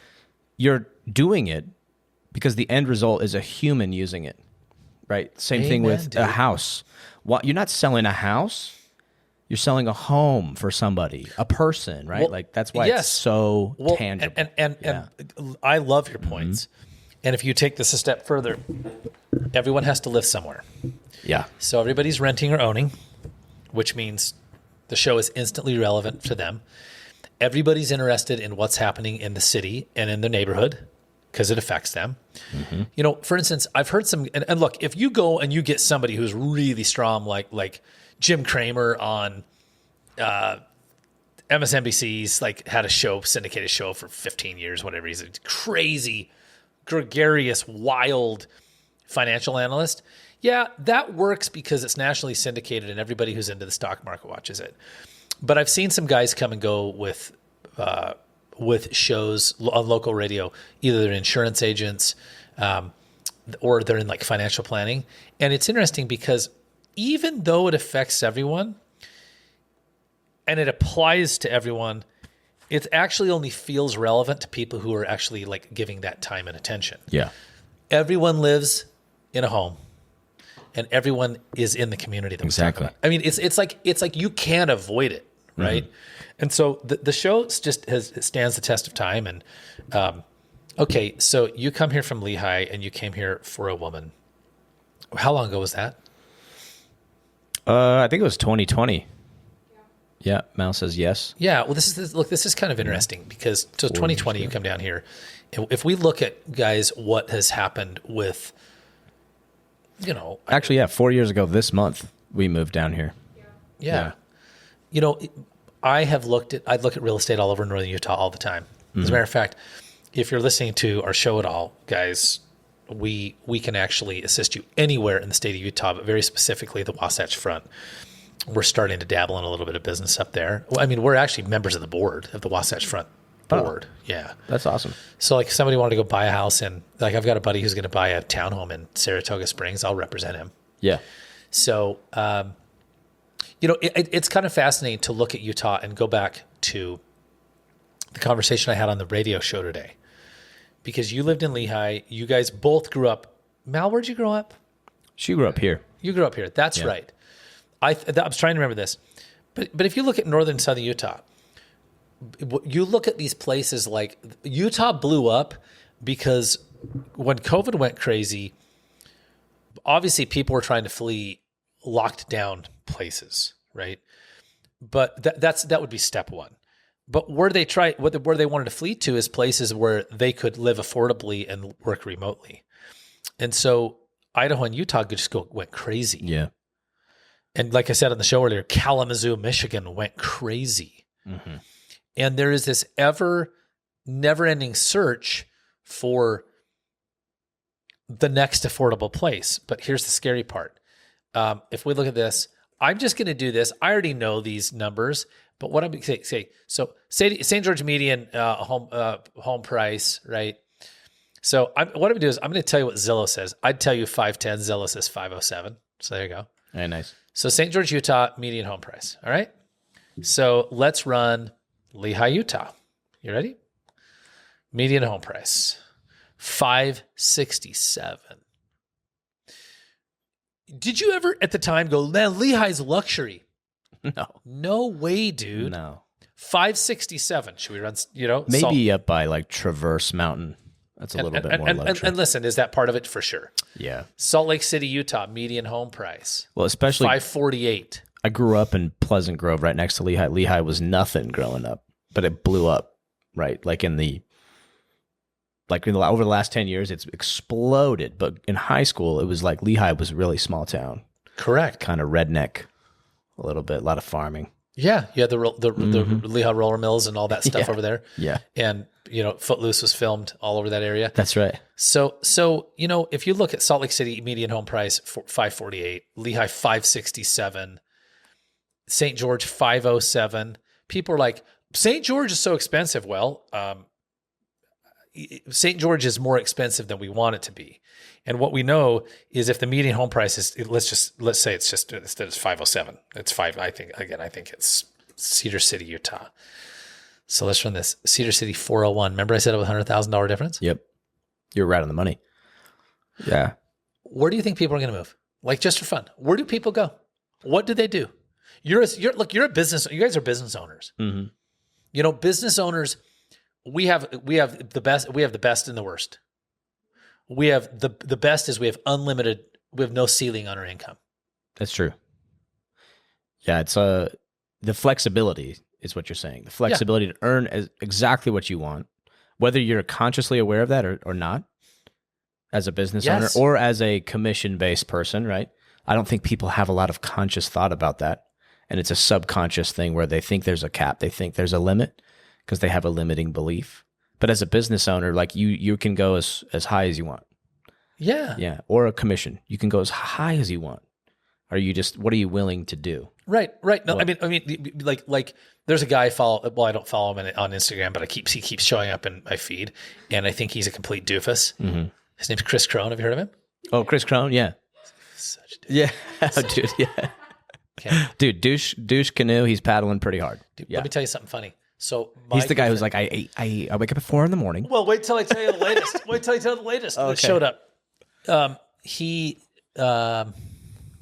you're doing it because the end result is a human using it, right? Same thing with a house. You're not selling a house. You're selling a home for somebody, a person, right? Well, like that's why it's so tangible. And I love your points. Mm-hmm. And if you take this a step further, everyone has to live somewhere. Yeah. So everybody's renting or owning, which means the show is instantly relevant to them. Everybody's interested in what's happening in the city and in the neighborhood because it affects them. Mm-hmm. You know, for instance, I've heard some, and look, if you go and you get somebody who's really strong, like Jim Cramer on MSNBC's, like had a show, syndicated show for 15 years, whatever. He's a crazy, gregarious, wild financial analyst. Yeah, that works because it's nationally syndicated and everybody who's into the stock market watches it. But I've seen some guys come and go with with shows on local radio. Either they're insurance agents, or they're in like financial planning. And it's interesting because even though it affects everyone and it applies to everyone, it actually only feels relevant to people who are actually like giving that time and attention. Yeah. Everyone lives in a home and everyone is in the community that Exactly. we're talking about. I mean, it's like you can't avoid it, right? And so the show just stands the test of time. And okay, so you come here from Lehigh and you came here for a woman. How long ago was that? I think it was 2020. Yeah, Mal says yes. Yeah, well, this is kind of interesting because 2020 you come down here. If we look at, guys, what has happened with, Actually, 4 years ago this month, we moved down here. Yeah. I look at real estate all over northern Utah all the time. As a matter of fact, if you're listening to our show at all, guys, we can actually assist you anywhere in the state of Utah, but very specifically the Wasatch Front. We're starting to dabble in a little bit of business up there. Well, I mean, we're actually members of the board of the Wasatch Front board. Yeah. That's awesome. So like if somebody wanted to go buy a house and like I've got a buddy who's going to buy a townhome in Saratoga Springs, I'll represent him. Yeah. So, it's kind of fascinating to look at Utah and go back to the conversation I had on the radio show today. Because you lived in Lehigh. You guys both grew up. Mal, where'd you grow up? She grew up here. You grew up here. That's right. I was trying to remember this. But if you look at northern and southern Utah, you look at these places like Utah blew up because when COVID went crazy, obviously people were trying to flee locked down places, right? But that would be step one. But where they wanted to flee to is places where they could live affordably and work remotely. And so Idaho and Utah went crazy. Yeah. And like I said on the show earlier, Kalamazoo, Michigan went crazy. Mm-hmm. And there is this never-ending search for the next affordable place. But here's the scary part. If we look at this, I'm just going to do this. I already know these numbers, but what I'm going to say, so St. George median home price, right? So what I'm going to do is I'm going to tell you what Zillow says. I'd tell you 510. Zillow says 507. So there you go. Very nice. So St. George, Utah, median home price. All right. So let's run Lehigh, Utah. You ready? Median home price, 567. Did you ever at the time go, man, Lehigh's luxury? No. No way, dude. No. 567. Should we run, maybe up by like Traverse Mountain. That's a little bit more luxury. And listen, is that part of it? For sure. Yeah. Salt Lake City, Utah, median home price. Well, especially 548. I grew up in Pleasant Grove right next to Lehigh. Lehigh was nothing growing up, but it blew up, right? Over the last 10 years, it's exploded. But in high school, it was like Lehigh was a really small town. Correct. Kind of redneck a little bit, a lot of farming. Yeah. You had the Lehigh roller mills and all that stuff over there. Yeah. And, Footloose was filmed all over that area. That's right. So if you look at Salt Lake City, median home price, 548, Lehigh, 567, St. George, 507. People are like, St. George is so expensive. Well, St. George is more expensive than we want it to be. And what we know is if the median home price is, let's say it's just, instead it's 507, it's 5. I think it's Cedar City, Utah. So let's run this. Cedar City, 401. Remember I said it was $100,000 difference? Yep. You're right on the money. Yeah. Where do you think people are going to move? Like just for fun. Where do people go? What do they do? You're a business. You guys are business owners. Mm-hmm. Business owners, we have the best. We have the best and the worst. We have the best is we have unlimited. We have no ceiling on our income. That's true. Yeah, it's the flexibility is what you're saying. The flexibility to earn exactly what you want, whether you're consciously aware of that or not, as a business owner or as a commission-based person, right? I don't think people have a lot of conscious thought about that. And it's a subconscious thing where they think there's a cap, they think there's a limit because they have a limiting belief. But as a business owner, like you can go as high as you want. Yeah. Yeah. Or a commission. You can go as high as you want. Are you just, what are you willing to do? Right. No, well, I mean, like there's a guy I follow. Well, I don't follow him on Instagram, but he keeps showing up in my feed, and I think he's a complete doofus. Mm-hmm. His name's Chris Crone. Have you heard of him? Oh, Chris Crone, yeah. Such a yeah, dude, yeah. Okay. Dude, douche canoe. He's paddling pretty hard. Dude, let me tell you something funny. So he's the guy who's like, I wake up at 4 a.m. Well, wait till I tell you the latest. That showed up.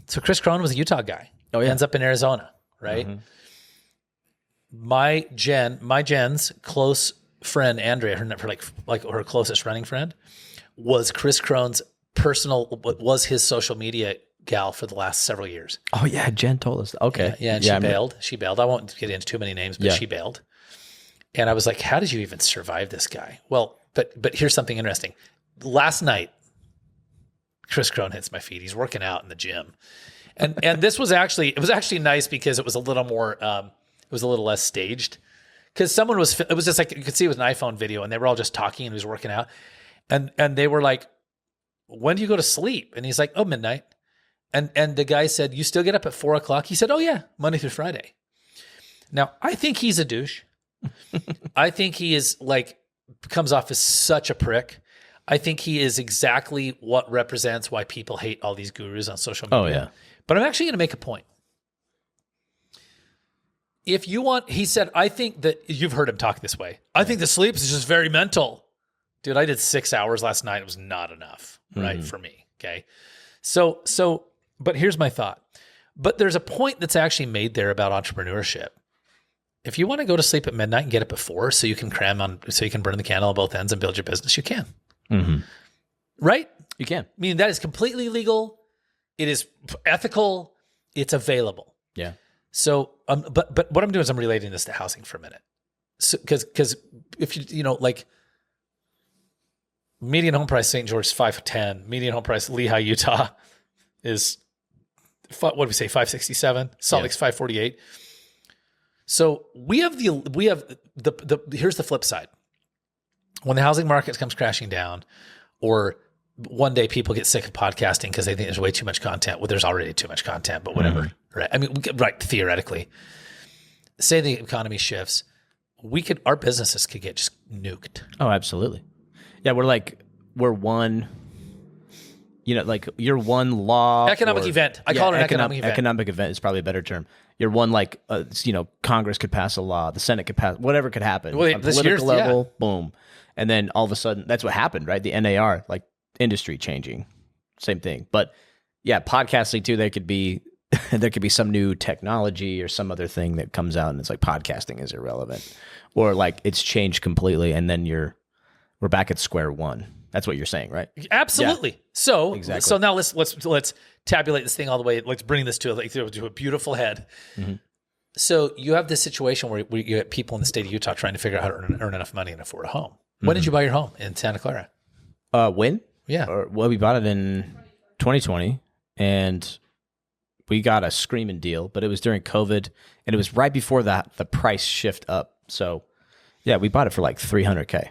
So Chris Crone was a Utah guy. Oh yeah, ends up in Arizona, right? Mm-hmm. My Jen's close friend Andrea, her closest running friend, was Chris Crone's was his social media gal for the last several years. Oh yeah, Jen told us. Okay, yeah, and she bailed. She bailed. I won't get into too many names, but she bailed. And I was like, how did you even survive this guy? Well, but here's something interesting. Last night, Chris Crone hits my feed. He's working out in the gym. And this was actually nice because it was a little more, it was a little less staged. Because it was just like, you could see it was an iPhone video and they were all just talking and he was working out. And they were like, when do you go to sleep? And he's like, oh, midnight. And the guy said, you still get up at 4 o'clock? He said, oh yeah, Monday through Friday. Now, I think he's a douche. I think he is comes off as such a prick. I think he is exactly what represents why people hate all these gurus on social media. Oh yeah. But I'm actually going to make a point. If you want, he said, I think that you've heard him talk this way. I think the sleep is just very mental. Dude, I did 6 hours last night. It was not enough, right, for me. Okay. So, but here's my thought. But there's a point that's actually made there about entrepreneurship. If you want to go to sleep at midnight and get up at 4 so you can so you can burn the candle on both ends and build your business, you can. Mm-hmm. Right? You can. I mean, that is completely legal. It is ethical. It's available. Yeah. So, but what I'm doing is I'm relating this to housing for a minute. So, because if median home price St. George is 510, median home price Lehigh, Utah is what did we say, 567? Salt Lake's 548. So we have the here's the flip side. When the housing market comes crashing down, or one day people get sick of podcasting because they think there's way too much content. Well, there's already too much content, but whatever. Mm-hmm. Right? I mean, right? Theoretically, say the economy shifts, our businesses could get just nuked. Oh, absolutely. Yeah, we're one. You're one law. Economic event. I call it an economic event. Economic event is probably a better term. You're one Congress could pass a law, the Senate could pass, whatever could happen. Well, on political level, boom. And then all of a sudden, that's what happened, right? The NAR, industry changing, same thing. But yeah, podcasting too, there could be some new technology or some other thing that comes out and it's like podcasting is irrelevant. Or it's changed completely and then we're back at square one. That's what you're saying, right? Absolutely. Yeah. So exactly. Now let's tabulate this thing all the way. Let's bring this to a beautiful head. Mm-hmm. So you have this situation where you have people in the state of Utah trying to figure out how to earn enough money and afford a home. When did you buy your home in Santa Clara? When? Yeah. We bought it in 2020, and we got a screaming deal, but it was during COVID, and it was right before that the price shift up. So, yeah, we bought it for $300K.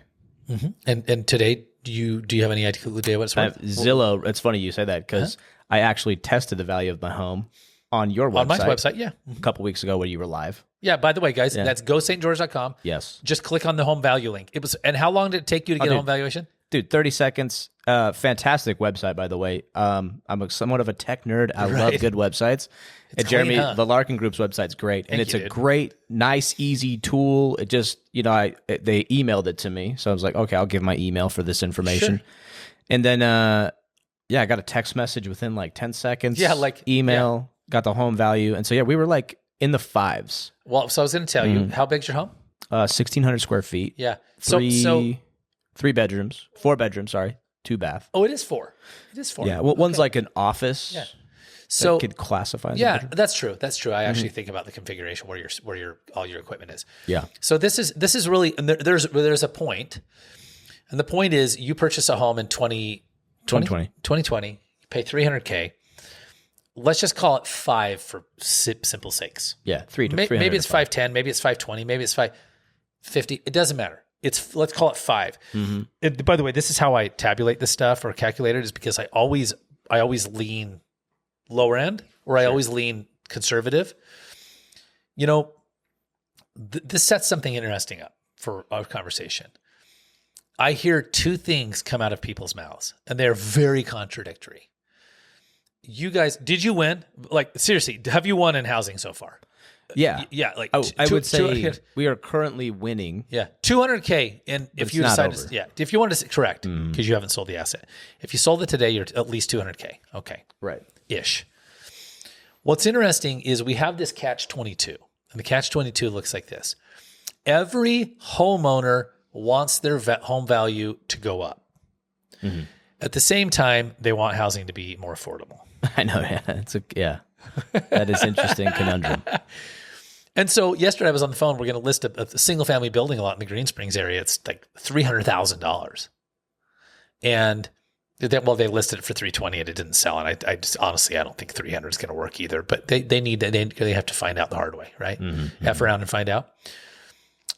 Mm-hmm. And today, do you have any idea what it's worth? Zillow. It's funny you say that because I actually tested the value of my home on your website. On my website, yeah. A couple weeks ago when you were live. Yeah, by the way, guys, that's gostgeorge.com. Yes. Just click on the home value link. And how long did it take you to get a home valuation? Dude, 30 seconds. Fantastic website, by the way. I'm somewhat of a tech nerd. I love good websites. And Jeremy, the Larkin Group's website's great. And it's a great, nice, easy tool. It just, they emailed it to me. So I was like, okay, I'll give my email for this information. Sure. And then, I got a text message within 10 seconds. Yeah, email, got the home value. And so, we were in the fives. Well, so I was going to tell you, how big's your home? 1,600 square feet. Yeah. Three bedrooms, 4 bedrooms, sorry, 2 bath. Oh, it is 4. It is 4. Yeah. Well, one's like an office. Yeah. So could classify as a yeah, bedroom. that's true. That's true. I actually think about the configuration where your all your equipment is. Yeah. So this is really, and there's a point, and the point is you purchase a home in 2020, you pay $300K. Let's just call it 5 for simple sakes. Yeah, 300. Maybe it's 510, maybe it's 520, maybe it's 550. It doesn't matter. Let's call it 5. Mm-hmm. By the way, this is how I tabulate this stuff or calculate it, is because I always lean lower end, or I always lean conservative. You know, this sets something interesting up for our conversation. I hear two things come out of people's mouths, and they're very contradictory. You guys, did you win? Like, seriously, have you won in housing so far? Yeah. Yeah. Like, I would say we are currently winning. Yeah. 200K. And if you decide to, if you wanted to, correct, because you haven't sold the asset. If you sold it today, you're at least 200K. Okay. Right. Ish. What's interesting is we have this catch-22, and the catch-22 looks like this. Every homeowner wants their home value to go up. Mm-hmm. At the same time, they want housing to be more affordable. I know. Yeah. That is interesting conundrum. And so yesterday I was on the phone. We're going to list a single family building lot in the Green Springs area. It's like $300,000. And they listed it for $320 and it didn't sell. And I just honestly, I don't think 300 is going to work either, but they have to find out the hard way, right? Mm-hmm. F around and find out.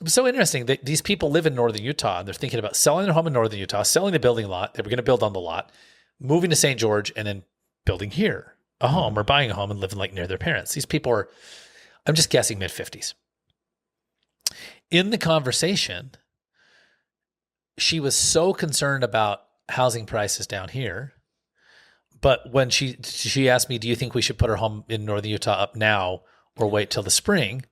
It was so interesting that these people live in northern Utah and they're thinking about selling their home in northern Utah, selling the building lot. They were going to build on the lot, moving to St. George, and then building here a home or buying a home and living like near their parents. These people are, I'm just guessing, mid-50s. In the conversation, she was so concerned about housing prices down here. But when she asked me, do you think we should put our home in northern Utah up now or wait till the spring?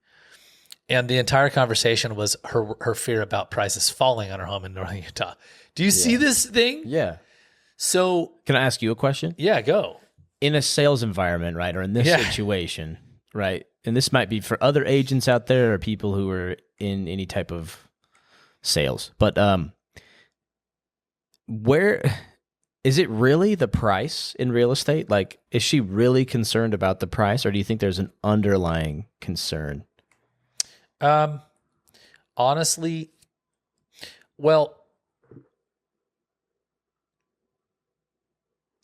And the entire conversation was her fear about prices falling on her home in northern Utah. Do you see this thing? Yeah. So can I ask you a question? Yeah, go. In a sales environment, right, or in this situation, right, and this might be for other agents out there or people who are in any type of sales, but where is it really the price in real estate? Like, is she really concerned about the price, or do you think there's an underlying concern? Honestly, well,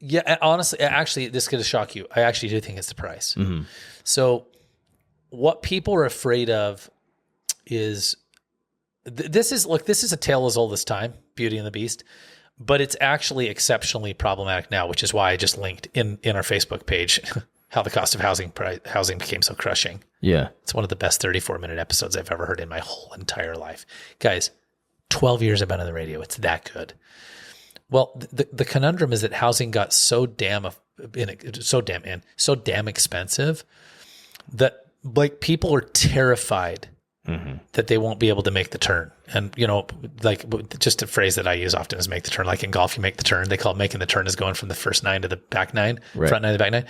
yeah, honestly, actually, this could shock you. I actually do think it's the price. Mm-hmm. So what people are afraid of is this is a tale as old as time, Beauty and the Beast, but it's actually exceptionally problematic now, which is why I just linked in our Facebook page how the cost of housing became so crushing. Yeah. It's one of the best 34-minute episodes I've ever heard in my whole entire life. Guys, 12 years I've been on the radio. It's that good. Well, the conundrum is that housing got so damn expensive that like people are terrified that they won't be able to make the turn. And like just a phrase that I use often is make the turn. Like in golf, you make the turn. They call it making the turn is going from the first nine to the back nine, front nine to the back nine.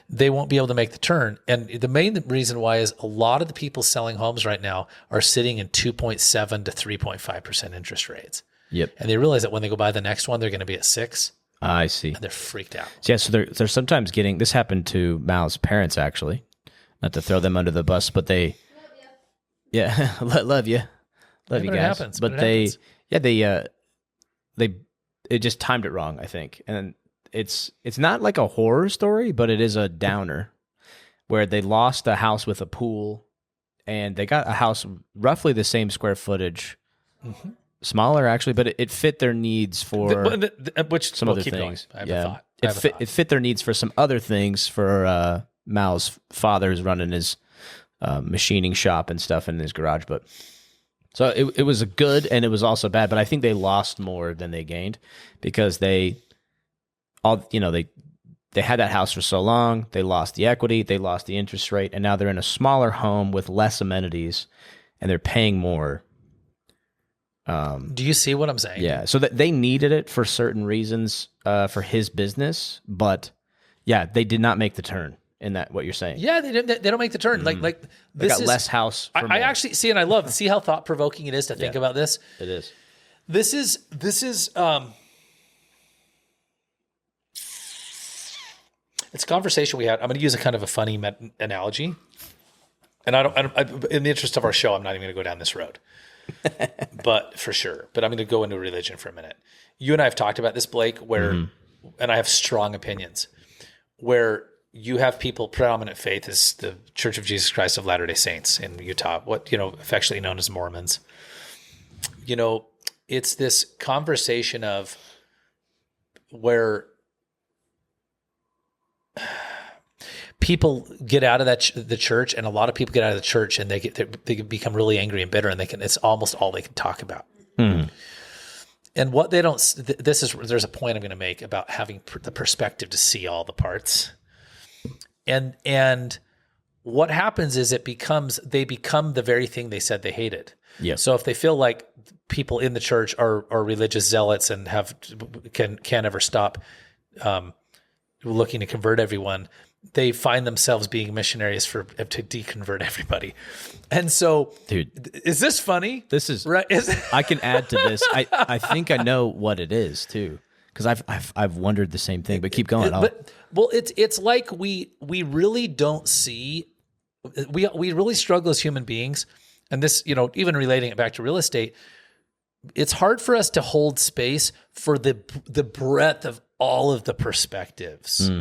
They won't be able to make the turn. And the main reason why is a lot of the people selling homes right now are sitting in 2.7 to 3.5% interest rates. Yep. And they realize that when they go buy the next one, they're going to be at 6. I see. And they're freaked out. Yeah, so they're sometimes getting, this happened to Mal's parents actually, not to throw them under the bus, but they, love you guys. It happens, but it just timed it wrong, I think. And it's not like a horror story, but it is a downer where they lost a house with a pool and they got a house roughly the same square footage. Mm-hmm. Smaller actually, but it fit their needs for some other things. It fit their needs for some other things. For Mal's father's running his machining shop and stuff in his garage, but so it was a good and it was also bad. But I think they lost more than they gained because they had that house for so long. They lost the equity, they lost the interest rate, and now they're in a smaller home with less amenities, and they're paying more. Do you see what I'm saying? Yeah. So that they needed it for certain reasons for his business, but yeah, they did not make the turn in that, what you're saying. Yeah, they don't make the turn. Mm-hmm. Like they got less house. I actually see, and I love, see how thought provoking it is to think about this. It is. This is it's a conversation we had. I'm going to use a kind of a funny analogy. And in the interest of our show, I'm not even going to go down this road. But for sure. But I'm going to go into religion for a minute. You and I have talked about this, Blake, where, and I have strong opinions, where you have people, predominant faith is the Church of Jesus Christ of Latter-day Saints in Utah, affectionately known as Mormons. It's this conversation of where people get out of the church, and a lot of people get out of the church, and they become really angry and bitter, and it's almost all they can talk about. And what they don't, there's a point I'm going to make about having the perspective to see all the parts. And what happens is they become the very thing they said they hated. Yeah. So if they feel like people in the church are religious zealots and can't ever stop looking to convert everyone, they find themselves being missionaries to deconvert everybody. And so, dude, is this funny? This is right. I can add to this. I think I know what it is too, because I've wondered the same thing. But keep going. It's like we really don't see. We really struggle as human beings, and this, even relating it back to real estate, it's hard for us to hold space for the breadth of all of the perspectives,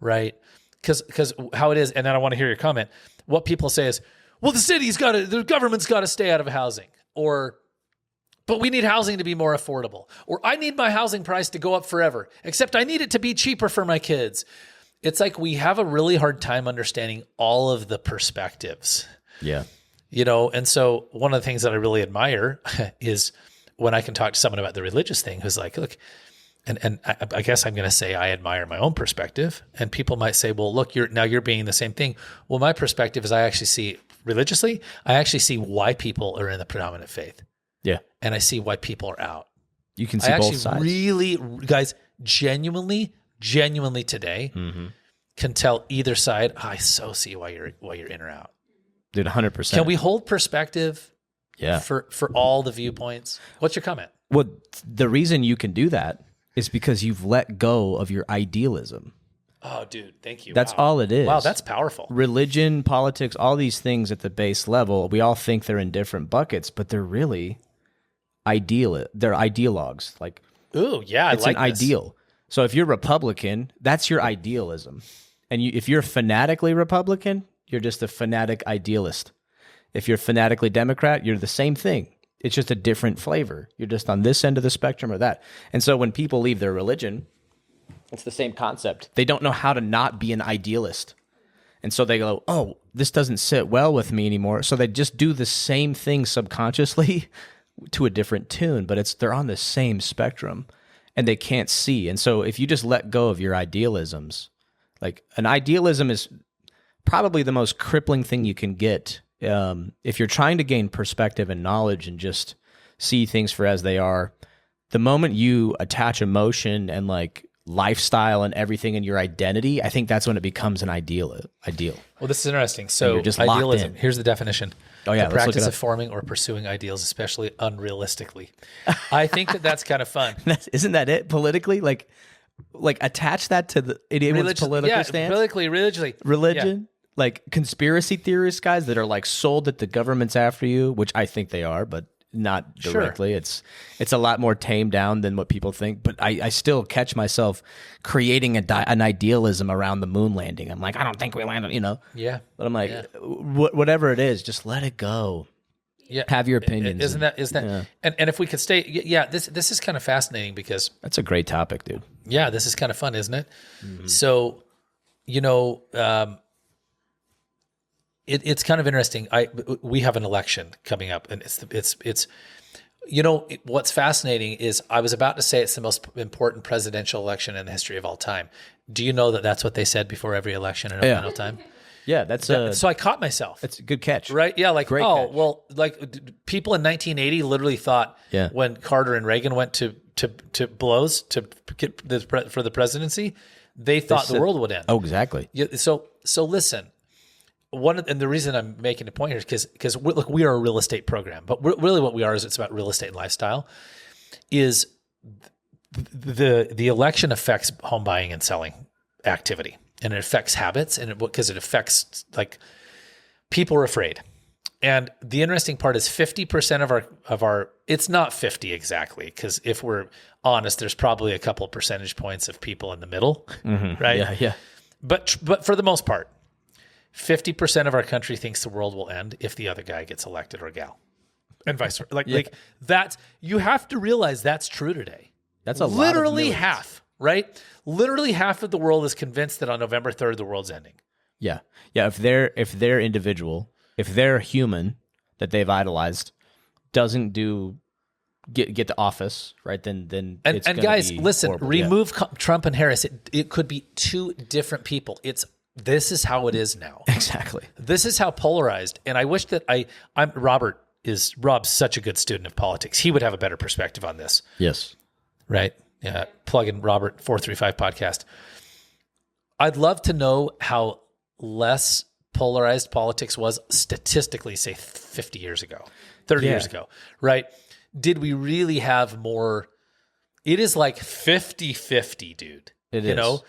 right? Because how it is, and then I want to hear your comment. What people say is, well, the government's got to stay out of housing, but we need housing to be more affordable, or I need my housing price to go up forever, except I need it to be cheaper for my kids. It's like we have a really hard time understanding all of the perspectives. Yeah. And so one of the things that I really admire is when I can talk to someone about the religious thing who's like, look, and I guess I'm going to say I admire my own perspective, and people might say, well, look, you're being the same thing. Well, my perspective is I actually see why people are in the predominant faith. Yeah. And I see why people are out. You can see both sides. Really, guys, genuinely today can tell either side. I so see why you're in or out. Dude, 100%. Can we hold perspective? Yeah. For all the viewpoints. What's your comment? Well, the reason you can do that is because you've let go of your idealism. Oh, dude, thank you. That's all it is. Wow, that's powerful. Religion, politics, all these things at the base level, we all think they're in different buckets, but they're really they're ideologues. Like, ooh, yeah, it's an ideal. So if you're Republican, that's your idealism. And if you're fanatically Republican, you're just a fanatic idealist. If you're fanatically Democrat, you're the same thing. It's just a different flavor. You're just on this end of the spectrum or that. And so when people leave their religion, it's the same concept. They don't know how to not be an idealist. And so they go, oh, this doesn't sit well with me anymore. So they just do the same thing subconsciously to a different tune, but they're on the same spectrum and they can't see. And so if you just let go of your idealisms, like an idealism is probably the most crippling thing you can get. If you're trying to gain perspective and knowledge and just see things for as they are, the moment you attach emotion and like lifestyle and everything in your identity, I think that's when it becomes an ideal. Well, this is interesting. So you're just idealism, locked in. here's the definition. Oh yeah, the practice of forming or pursuing ideals, especially unrealistically. I think that's kind of fun. Isn't that it politically? Like attach that to anyone's political stance? Religiously. Religion? Yeah. Like conspiracy theorist guys that are like sold that the government's after you, which I think they are, but not directly. Sure. It's a lot more tamed down than what people think. But I still catch myself creating an idealism around the moon landing. I'm like, I don't think we landed, Yeah. But I'm like, whatever it is, just let it go. Yeah. Have your opinions. Isn't that? Yeah. And if we could stay, this is kind of fascinating because that's a great topic, dude. Yeah, this is kind of fun, isn't it? Mm-hmm. So, it's kind of interesting. We have an election coming up, and it's what's fascinating is I was about to say it's the most important presidential election in the history of all time. Do you know that that's what they said before every election in final time? Yeah, that's so I caught myself. It's a good catch, right? Yeah, like great catch. Well, like people in 1980 literally thought when Carter and Reagan went to blows to get for the presidency, they thought the world would end. Oh, exactly. Yeah. So listen. And the reason I'm making a point here is because we are a real estate program, but really what we are is it's about real estate and lifestyle. Is the election affects home buying and selling activity, and it affects habits, and because it affects like people are afraid. And the interesting part is 50% of our it's not 50 exactly, because if we're honest, there's probably a couple of percentage points of people in the middle, right? Yeah. But for the most part, 50% of our country thinks the world will end if the other guy gets elected or gal, and vice versa. Like that's, you have to realize that's true today. That's a literally half, right? Literally half of the world is convinced that on November 3rd the world's ending. Yeah. Yeah. If they're individual, if they're human that they've idolized doesn't get to office, right? Then it's And gonna guys, be listen, horrible. remove Trump and Harris. It could be two different people. This is how it is now. Exactly. This is how polarized. And I wish that Rob's such a good student of politics. He would have a better perspective on this. Yes. Right? Yeah. Plug in Robert 435 podcast. I'd love to know how less polarized politics was statistically, say 50 years ago, 30 years ago, right? Did we really have more? It is like 50-50, dude. It is. You know?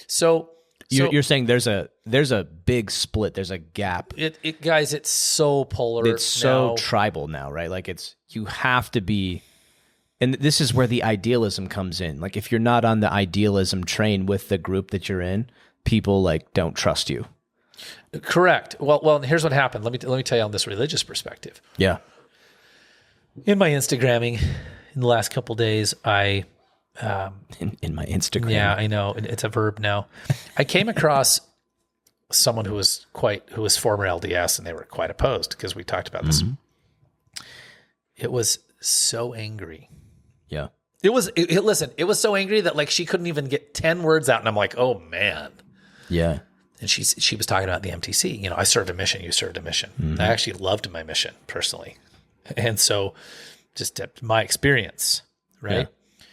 So you're saying there's a big split. There's a gap. Guys, it's so polar. It's so tribal now, right? Like you have to be, and this is where the idealism comes in. Like if you're not on the idealism train with the group that you're in, people like don't trust you. Correct. Well, here's what happened. Let me tell you on this religious perspective. Yeah. In my Instagramming, in the last couple of days, I in my Instagram. Yeah, I know. It's a verb now. I came across someone who was former LDS, and they were quite opposed because we talked about this. Mm-hmm. It was so angry. Yeah. Listen, it was so angry that like she couldn't even get 10 words out, and I'm like, oh man. Yeah. And she was talking about the MTC. You know, I served a mission. You served a mission. Mm-hmm. I actually loved my mission personally, and so just my experience, right? Yeah.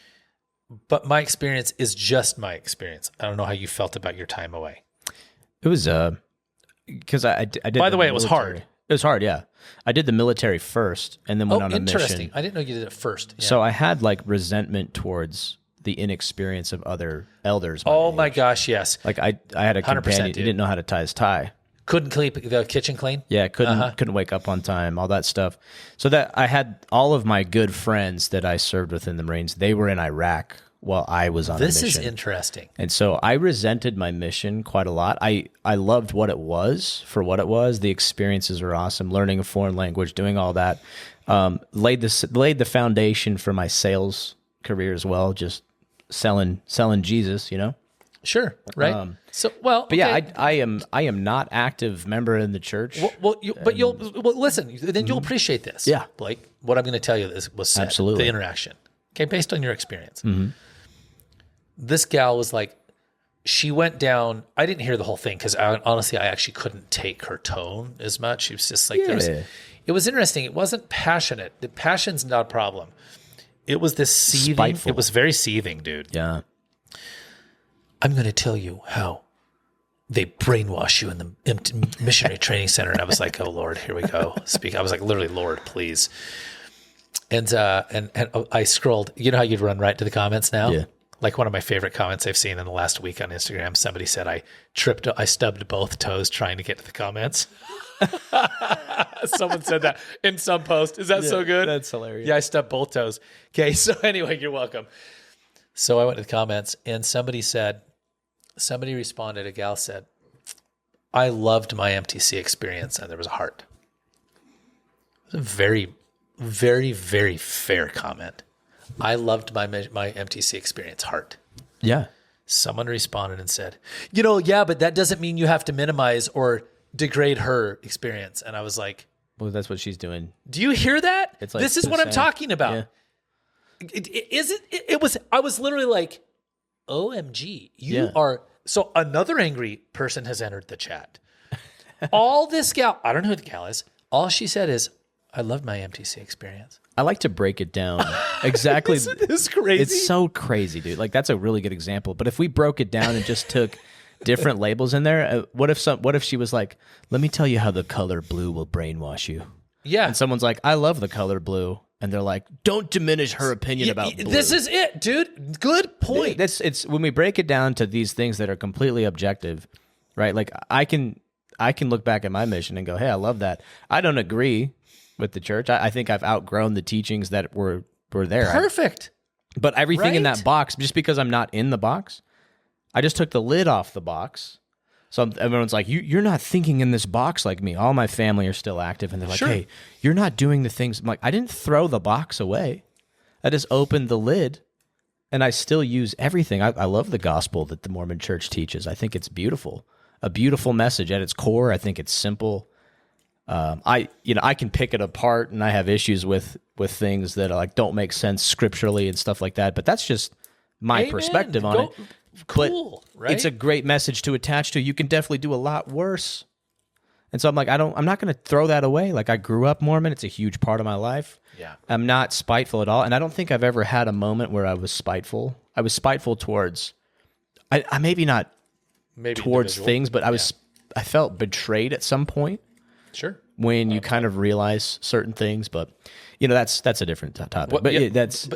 But my experience is just my experience. I don't know how you felt about your time away. It was because I did. By the way, it was military. hard. It was hard, yeah. I did the military first, and then went on a mission. Interesting. I didn't know you did it first. Yeah. So I had like resentment towards the inexperience of other elders. My gosh, yes. Like I had a companion. He didn't know how to tie his tie. Couldn't keep the kitchen clean. Yeah, couldn't wake up on time. All that stuff. So that I had all of my good friends that I served with in the Marines. They were in Iraq while I was on a mission. This is interesting. And so I resented my mission quite a lot. I loved what it was for what it was. The experiences were awesome. Learning a foreign language, doing all that, laid the foundation for my sales career as well. Just selling Jesus, you know. Sure. Right. But yeah, I am not active member in the church. Listen. Then you'll appreciate this. Yeah, Blake. What I'm going to tell you was said, absolutely the interaction. Okay, based on your experience. Mm-hmm. This gal was like, she went down. I didn't hear the whole thing because honestly, I actually couldn't take her tone as much. She was just like, it was interesting. It wasn't passionate. The passion's not a problem. It was this seething. Spiteful. It was very seething, dude. Yeah. I'm going to tell you how they brainwash you in the missionary training center. And I was like, oh Lord, here we go. I was like, literally, Lord, please. And I scrolled. You know how you'd run right to the comments now? Yeah. Like one of my favorite comments I've seen in the last week on Instagram. Somebody said I stubbed both toes trying to get to the comments. Someone said that in some post. Is that so good? That's hilarious. Yeah, I stubbed both toes. Okay, so anyway, you're welcome. So I went to the comments, and somebody responded, a gal said, I loved my MTC experience, and there was a heart. It was a very, very, very fair comment. I loved my MTC experience, heart. Yeah. Someone responded and said, but that doesn't mean you have to minimize or degrade her experience. And I was like, well, that's what she's doing. Do you hear that? It's like this is what I'm talking about. Yeah. I was literally like, OMG, you are. So another angry person has entered the chat. All this gal, I don't know who the gal is. All she said is, I loved my MTC experience. I like to break it down. Exactly. Isn't this crazy? It's so crazy, dude. Like that's a really good example. But if we broke it down and just took different labels in there, what if she was like, let me tell you how the color blue will brainwash you. Yeah. And someone's like, I love the color blue. And they're like, don't diminish her opinion about blue. This is it, dude. Good point. It's when we break it down to these things that are completely objective, right? Like I can look back at my mission and go, hey, I love that. I don't agree with the church. I think I've outgrown the teachings that were there. Perfect. But everything in that box, just because I'm not in the box, I just took the lid off the box. So everyone's like, you're not thinking in this box like me. All my family are still active, and they're like, hey, you're not doing the things. I'm like, I didn't throw the box away. I just opened the lid, and I still use everything. I love the gospel that the Mormon church teaches. I think it's beautiful. a beautiful message at its core. I think it's simple. I can pick it apart, and I have issues with things that like don't make sense scripturally and stuff like that. But that's just my perspective on it. Cool, right? It's a great message to attach to. You can definitely do a lot worse. And so I'm like, I'm not going to throw that away. Like, I grew up Mormon. It's a huge part of my life. Yeah. I'm not spiteful at all. And I don't think I've ever had a moment where I was spiteful. I was spiteful towards, I maybe not towards individual things, but I felt betrayed at some point. Sure. When you kind of realize certain things, but that's a different topic. Well, but yeah, that's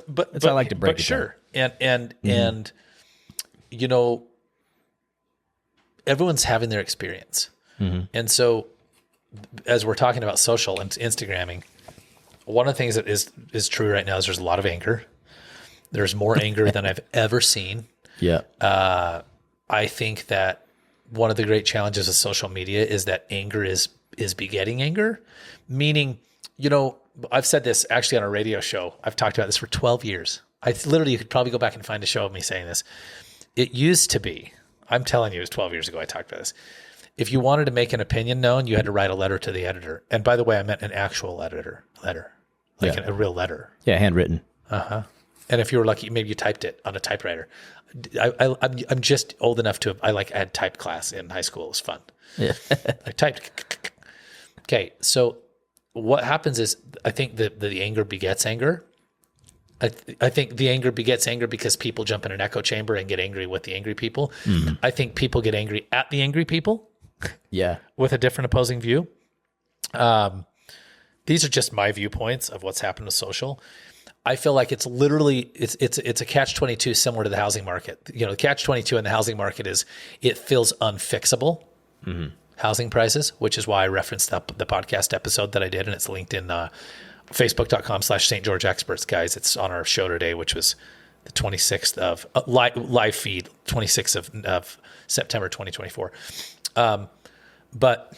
I like to break it sure. down. And everyone's having their experience. And so as we're talking about social and Instagramming, one of the things that is true right now is there's a lot of anger. There's more anger than I've ever seen. Yeah. I think that one of the great challenges of social media is that anger is begetting anger, meaning, I've said this actually on a radio show. I've talked about this for 12 years. You could probably go back and find a show of me saying this. It used to be, I'm telling you, it was 12 years ago I talked about this. If you wanted to make an opinion known, you had to write a letter to the editor. And by the way, I meant an actual letter, like a real letter. Yeah, handwritten. And if you were lucky, maybe you typed it on a typewriter. I'm just old enough to, I had type class in high school. It was fun. Yeah. I typed. Okay, so what happens is I think the anger begets anger. I think the anger begets anger because people jump in an echo chamber and get angry with the angry people. I think people get angry at the angry people. Yeah. With a different opposing view. These are just my viewpoints of what's happened with social. I feel like it's literally it's a catch-22 similar to the housing market. The catch-22 in the housing market is it feels unfixable. Housing prices, which is why I referenced the podcast episode that I did, and it's linked in facebook.com/St. George Experts, guys. It's on our show today, which was the 26th of live feed, 26th of September 2024. But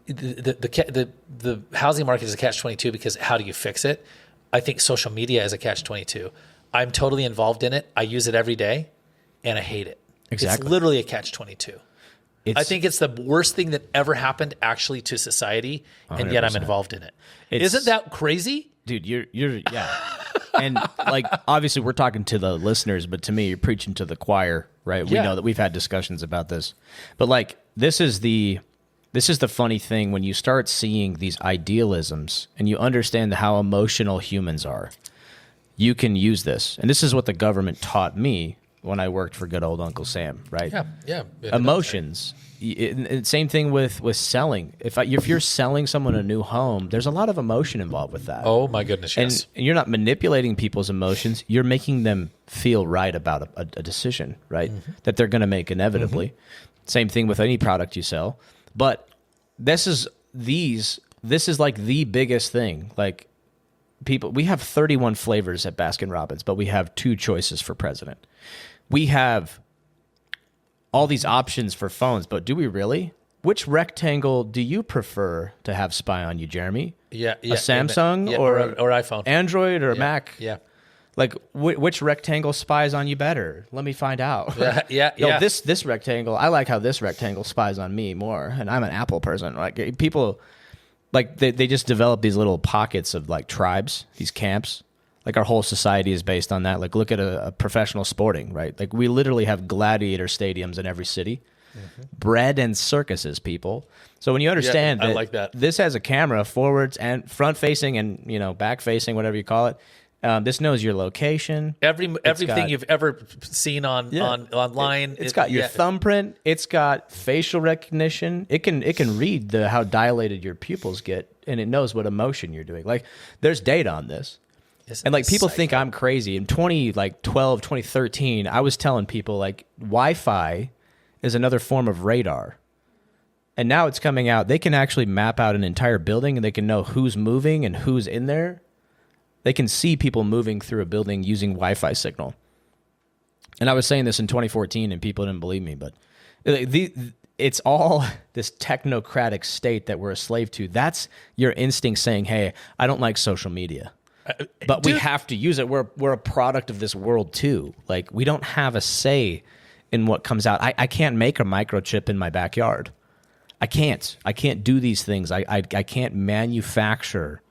the housing market is a catch-22 because how do you fix it? I think social media is a catch-22. I'm totally involved in it. I use it every day, and I hate it. Exactly. It's literally a catch-22. I think it's the worst thing that ever happened actually to society, and yet I'm involved in it. Isn't that crazy? Dude, you're yeah. And like, obviously we're talking to the listeners, but to me, you're preaching to the choir, right? We know that we've had discussions about this. But like, this is the funny thing when you start seeing these idealisms and you understand how emotional humans are. You can use this. And this is what the government taught me when I worked for good old Uncle Sam, right? Yeah. Emotions. Same thing with selling. If you're selling someone a new home, there's a lot of emotion involved with that. Oh my goodness, yes. And you're not manipulating people's emotions. You're making them feel right about a decision, right? That they're going to make inevitably. Same thing with any product you sell. But this is like the biggest thing. Like, we have 31 flavors at Baskin-Robbins, but we have 2 choices for president. We have all these options for phones, but do we really? Which rectangle do you prefer to have spy on you, Jeremy? Yeah. A Samsung or iPhone, Android or Mac? Yeah. Like, which rectangle spies on you better? Let me find out. Yeah. This rectangle, I like how this rectangle spies on me more, and I'm an Apple person. Like, people, like, they just develop these little pockets of like tribes, these camps. Like, our whole society is based on that. Like, look at a professional sporting, right? Like, we literally have gladiator stadiums in every city. Bread and circuses, people. So when you understand I like that. This has a camera forwards and front facing and back facing, whatever you call it. This knows your location. Everything you've ever seen online. It's got your thumbprint. It's got facial recognition. It can read how dilated your pupils get, and it knows what emotion you're doing. Like, there's data on this. And like, people think I'm crazy. In 2013, I was telling people like Wi-Fi is another form of radar. And now it's coming out. They can actually map out an entire building, and they can know who's moving and who's in there. They can see people moving through a building using Wi-Fi signal. And I was saying this in 2014, and people didn't believe me, but it's all this technocratic state that we're a slave to. That's your instinct saying, hey, I don't like social media. But we have to use it. We're a product of this world too. Like, we don't have a say in what comes out. I can't make a microchip in my backyard. I can't do these things. I can't manufacture.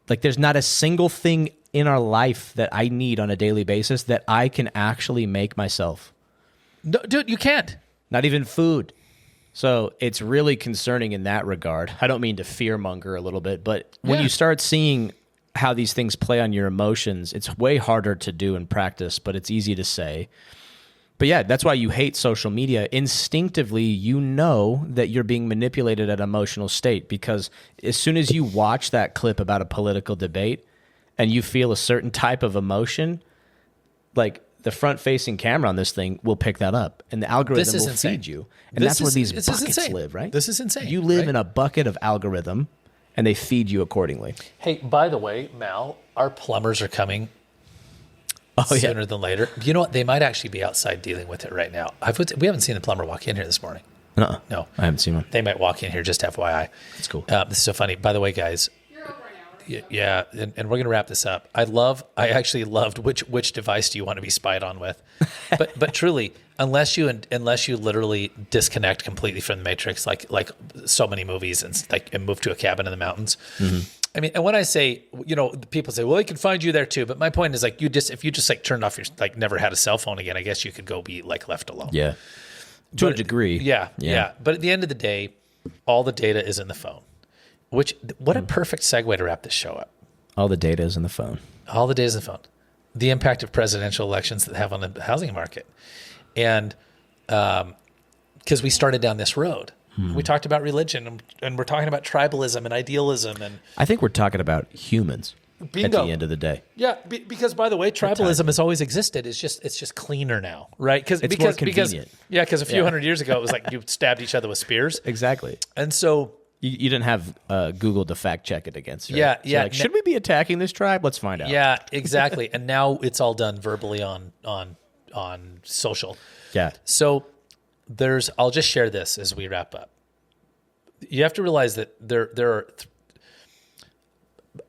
Like, there's not a single thing in our life that I need on a daily basis that I can actually make myself. No, dude, you can't. Not even food. So it's really concerning in that regard. I don't mean to fearmonger a little bit, but when you start seeing how these things play on your emotions, it's way harder to do in practice, but it's easy to say. But yeah, that's why you hate social media. Instinctively, you know that you're being manipulated at an emotional state, because as soon as you watch that clip about a political debate and you feel a certain type of emotion, like the front-facing camera on this thing will pick that up, and the algorithm will feed you. And that's where these buckets live, right? This is insane. You live in a bucket of algorithm, and they feed you accordingly. Hey, by the way, Mal, our plumbers are coming sooner than later. You know what? They might actually be outside dealing with it right now. We haven't seen the plumber walk in here this morning. No, I haven't seen one. They might walk in here, just FYI. That's cool. This is so funny. By the way, guys. Yeah, and we're going to wrap this up. I actually loved which device do you want to be spied on with, but truly, unless you literally disconnect completely from the matrix, like so many movies, and move to a cabin in the mountains. Mm-hmm. I mean, and when I say, people say, well, they can find you there too. But my point is, like, if you just like turned off your, like, never had a cell phone again, I guess you could go be like left alone. Yeah, to a degree. Yeah. But at the end of the day, all the data is in the phone. What a perfect segue to wrap this show up. All the data is in the phone. All the data is in the phone. The impact of presidential elections that have on the housing market. And because we started down this road. We talked about religion, and we're talking about tribalism and idealism. And I think we're talking about humans at the end of the day. Yeah, because, by the way, tribalism has always existed. It's just cleaner now, right? It's more convenient. Because a few hundred years ago, it was like you stabbed each other with spears. Exactly. And so... You didn't have Google to fact check it against. Right? Yeah, so yeah. Like, should we be attacking this tribe? Let's find out. Yeah, exactly. And now it's all done verbally on social. Yeah. So I'll just share this as we wrap up. You have to realize that there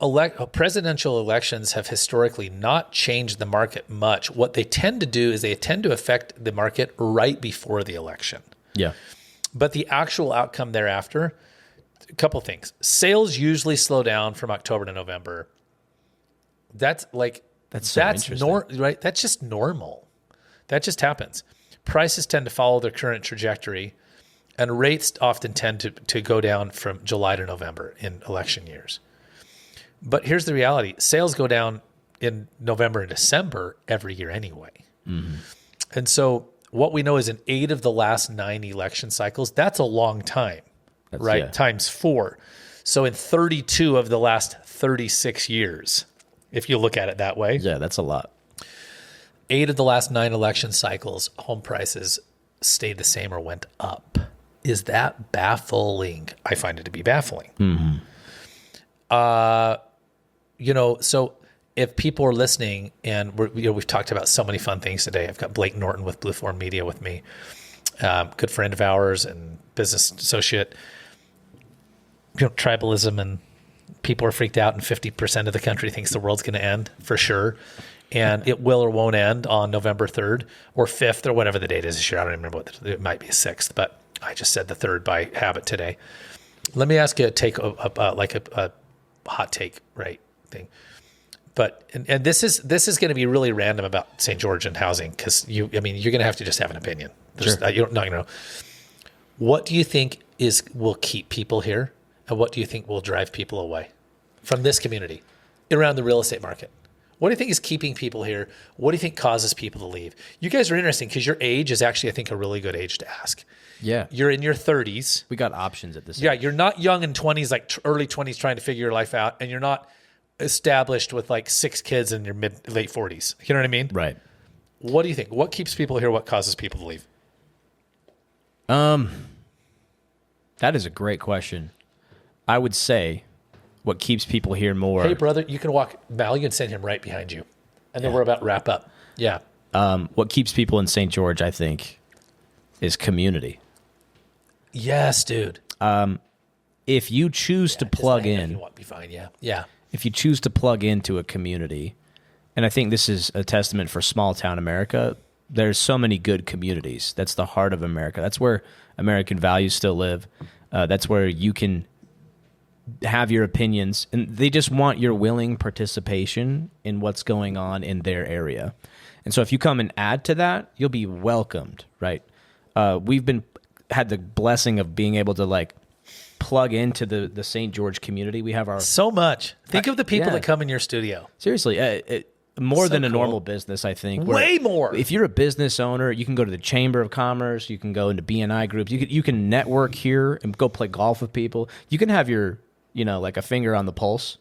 are presidential elections have historically not changed the market much. What they tend to do is they tend to affect the market right before the election. Yeah. But the actual outcome thereafter. A couple things. Sales usually slow down from October to November. That's right. That's just normal. That just happens. Prices tend to follow their current trajectory, and rates often tend to go down from July to November in election years. But here's the reality. Sales go down in November and December every year anyway. Mm-hmm. And so what we know is in 8 of the last 9 election cycles, that's a long time. Right? Yeah. Times 4. So in 32 of the last 36 years, if you look at it that way. Yeah, that's a lot. 8 of the last 9 election cycles, home prices stayed the same or went up. Is that baffling? I find it to be baffling. Mm-hmm. So if people are listening, and we've talked about so many fun things today. I've got Blake Norton with Blue Form Media with me, good friend of ours and business associate. Tribalism, and people are freaked out, and 50% of the country thinks the world's going to end for sure. And it will or won't end on November 3rd or 5th or whatever the date is this year. I don't remember it might be a 6th, but I just said the 3rd by habit today. Let me ask you a hot take, right, thing. But, and this is going to be really random about St. George and housing, because you're going to have to just have an opinion. You're not going to know. What do you think will keep people here? And what do you think will drive people away from this community around the real estate market? What do you think is keeping people here? What do you think causes people to leave? You guys are interesting because your age is actually, I think, a really good age to ask. Yeah. You're in your 30s. We got options at this age. Yeah, you're not young in 20s, like early 20s trying to figure your life out, and you're not established with like 6 kids in your late 40s. You know what I mean? Right. What do you think? What keeps people here? What causes people to leave? That is a great question. I would say what keeps people here more. Hey, brother, you can walk. Mal, you can send him right behind you. And then we're about to wrap up. Yeah. What keeps people in St. George, I think, is community. Yes, dude. If you choose to plug in. You want to be fine, yeah. Yeah. If you choose to plug into a community, and I think this is a testament for small town America, there's so many good communities. That's the heart of America. That's where American values still live. That's where you can have your opinions, and they just want your willing participation in what's going on in their area. And so if you come and add to that, you'll be welcomed, right? We've had the blessing of being able to like plug into the St. George community. We have our so much. Think of the people that come in your studio. Seriously, more So than a cool. normal business, I think. Way more. If you're a business owner, you can go to the Chamber of Commerce. You can go into BNI groups. You can network here and go play golf with people. You can have your, like a finger on the pulse.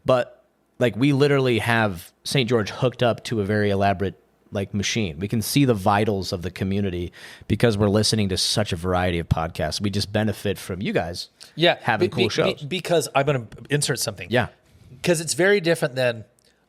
But like we literally have St. George hooked up to a very elaborate like machine. We can see the vitals of the community because we're listening to such a variety of podcasts. We just benefit from you guys having cool shows. Because I'm going to insert something. Yeah. Because it's very different than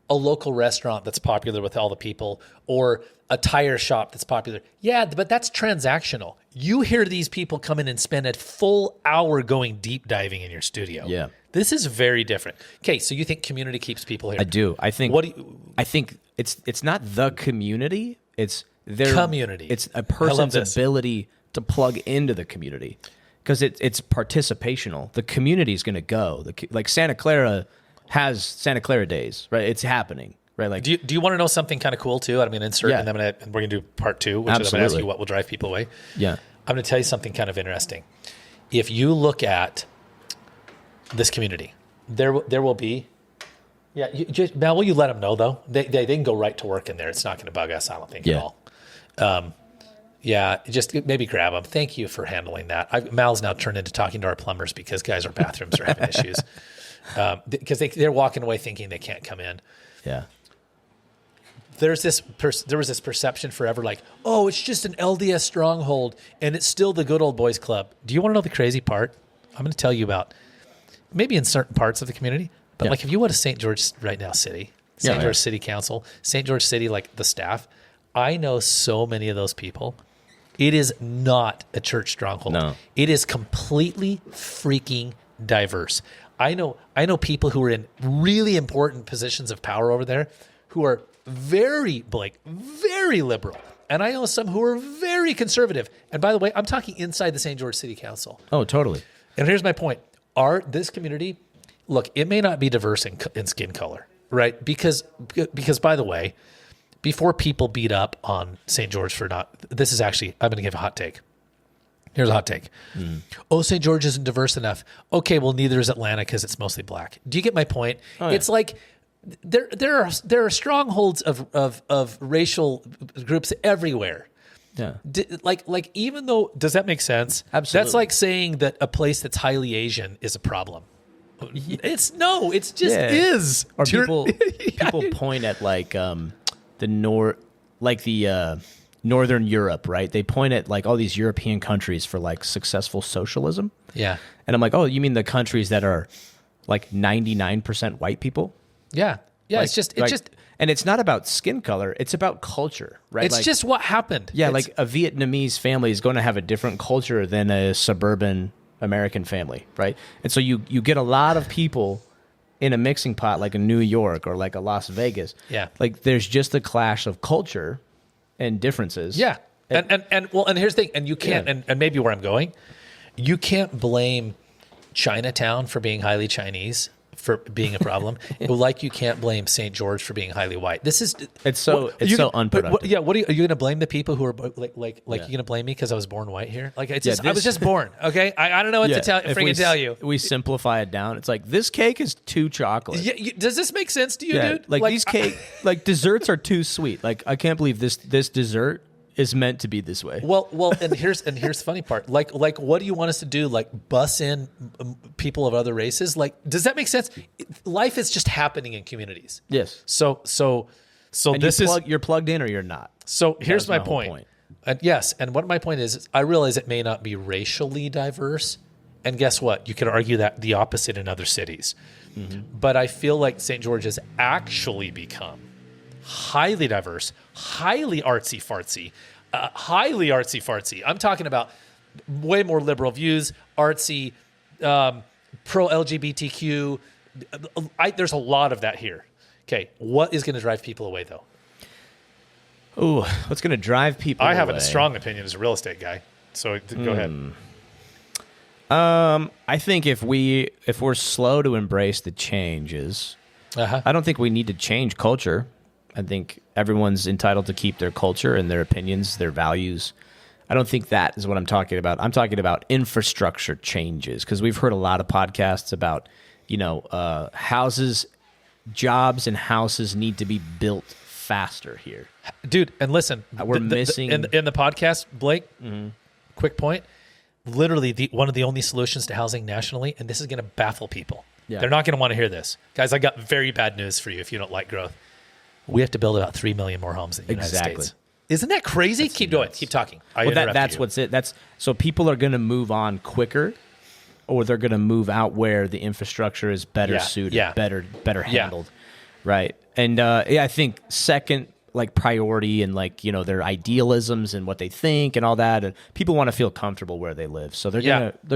a local restaurant that's popular with all the people or a tire shop that's popular. Yeah, but that's transactional. You hear these people come in and spend a full hour going deep diving in your studio. Yeah. This is very different. Okay, so you think community keeps people here? I do. I think it's not the community. It's their community. It's a person's ability to plug into the community because it's participational. The community is going to go. Like Santa Clara has Santa Clara days, right? It's happening, right? Like, do you want to know something kind of cool too? I'm going to insert, and we're going to do part 2, which is I'm going to ask you what will drive people away. Yeah, I'm going to tell you something kind of interesting. If you look at this community, there will be. Yeah, Mel, will you let them know though? They can go right to work in there. It's not going to bug us, I don't think, at all. Just maybe grab them. Thank you for handling that. Mal's now turned into talking to our plumbers because guys, our bathrooms are having issues. Because they're walking away thinking they can't come in. Yeah. There was this perception forever like, oh, it's just an LDS stronghold and it's still the good old boys club. Do you want to know the crazy part? I'm going to tell you about maybe in certain parts of the community, but like if you went to St. George right now City, St. George City Council, St. George City, like the staff, I know so many of those people. It is not a church stronghold. No. It is completely freaking diverse. I know people who are in really important positions of power over there who are very liberal. And I know some who are very conservative. And by the way, I'm talking inside the St. George City Council. Oh, totally. And here's my point. This community, look, it may not be diverse in skin color, right? Because by the way, before people beat up on St. George for not, this is actually, I'm going to give a hot take. Here's a hot take. Oh, St. George isn't diverse enough. Okay, well, neither is Atlanta because it's mostly black. Do you get my point? Oh, yeah. It's like there are strongholds of racial groups everywhere. Yeah. Like even though, does that make sense? Absolutely. That's like saying that a place that's highly Asian is a problem. It's just is. Or people point at like Northern Europe, right? They point at like all these European countries for like successful socialism. Yeah. And I'm like, oh, you mean the countries that are like 99% white people? Yeah. Yeah. Like, it's just, and it's not about skin color. It's about culture, right? It's just what happened. Yeah. Like a Vietnamese family is going to have a different culture than a suburban American family, right? And so you get a lot of people in a mixing pot, like a New York or like a Las Vegas. Yeah. Like there's just a clash of culture and differences. Yeah. And here's the thing, and you can't, and maybe where I'm going, you can't blame Chinatown for being highly Chinese for being a problem. Like you can't blame St. George for being highly white. It's so unproductive. Are you going to blame the people who are like you're going to blame me because I was born white here? Like I was just born. Okay. I don't know what to tell you. We simplify it down. It's like this cake is too chocolate. Yeah, does this make sense to you, dude? Like these cake, like desserts are too sweet. Like I can't believe this dessert is meant to be this way. Well, and here's the funny part. Like, what do you want us to do? Like, bus in people of other races? Like, does that make sense? Life is just happening in communities. Yes. So and you're plugged in or you're not. So here's my point. And yes, and what my point is I realize it may not be racially diverse, and guess what? You could argue that the opposite in other cities. Mm-hmm. But I feel like St. George has actually become highly diverse, highly artsy-fartsy. I'm talking about way more liberal views, artsy, pro-LGBTQ. There's a lot of that here. Okay, what is going to drive people away, though? Ooh, what's going to drive people I have away? a strong opinion as a real estate guy. So go ahead. I think if we're slow to embrace the changes, I don't think we need to change culture. I think everyone's entitled to keep their culture and their opinions, their values. I don't think that is what I'm talking about. I'm talking about infrastructure changes, because we've heard a lot of podcasts about, houses, jobs and houses need to be built faster here. Dude, and listen, we're missing... in the podcast, Blake, quick point, literally one of the only solutions to housing nationally, and this is going to baffle people. Yeah. They're not going to want to hear this. Guys, I got very bad news for you if you don't like growth. We have to build about 3 million more homes in the United States. Isn't that crazy? Keep going. Keep talking. That's what's it. So people are going to move on quicker, or they're going to move out where the infrastructure is better suited, better handled, right? And I think second, like priority and their idealisms and what they think and all that. And people want to feel comfortable where they live, so they're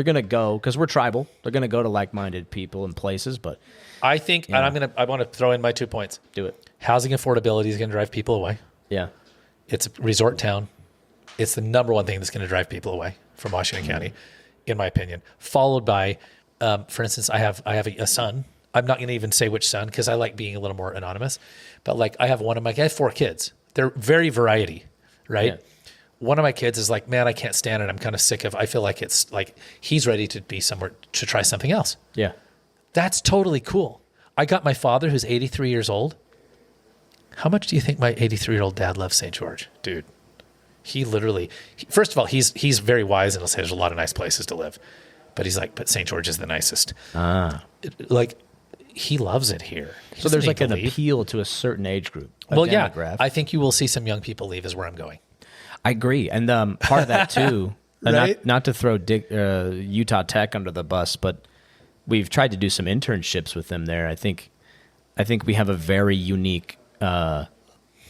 gonna go, because we're tribal. They're gonna go to like-minded people and places. But I think, and I want to throw in my 2 points. Do it. Housing affordability is going to drive people away. Yeah. It's a resort town. It's the number one thing that's going to drive people away from Washington County, in my opinion. Followed by, for instance, I have a son. I'm not going to even say which son, because I like being a little more anonymous. But I have I have 4 kids. They're very variety, right? Yeah. One of my kids is like, man, I can't stand it. I'm kind of sick of. I feel like it's like he's ready to be somewhere to try something else. Yeah, that's totally cool. I got my father, who's 83 years old. How much do you think my 83-year-old dad loves St. George? Dude, he literally, first of all, he's very wise, and he'll say there's a lot of nice places to live. But he's like, but St. George is the nicest. He loves it here. So there's an appeal to a certain age group. Yeah. I think you will see some young people leave is where I'm going. I agree. And part of that too, right? not to throw Utah Tech under the bus, but we've tried to do some internships with them there. I think we have a very unique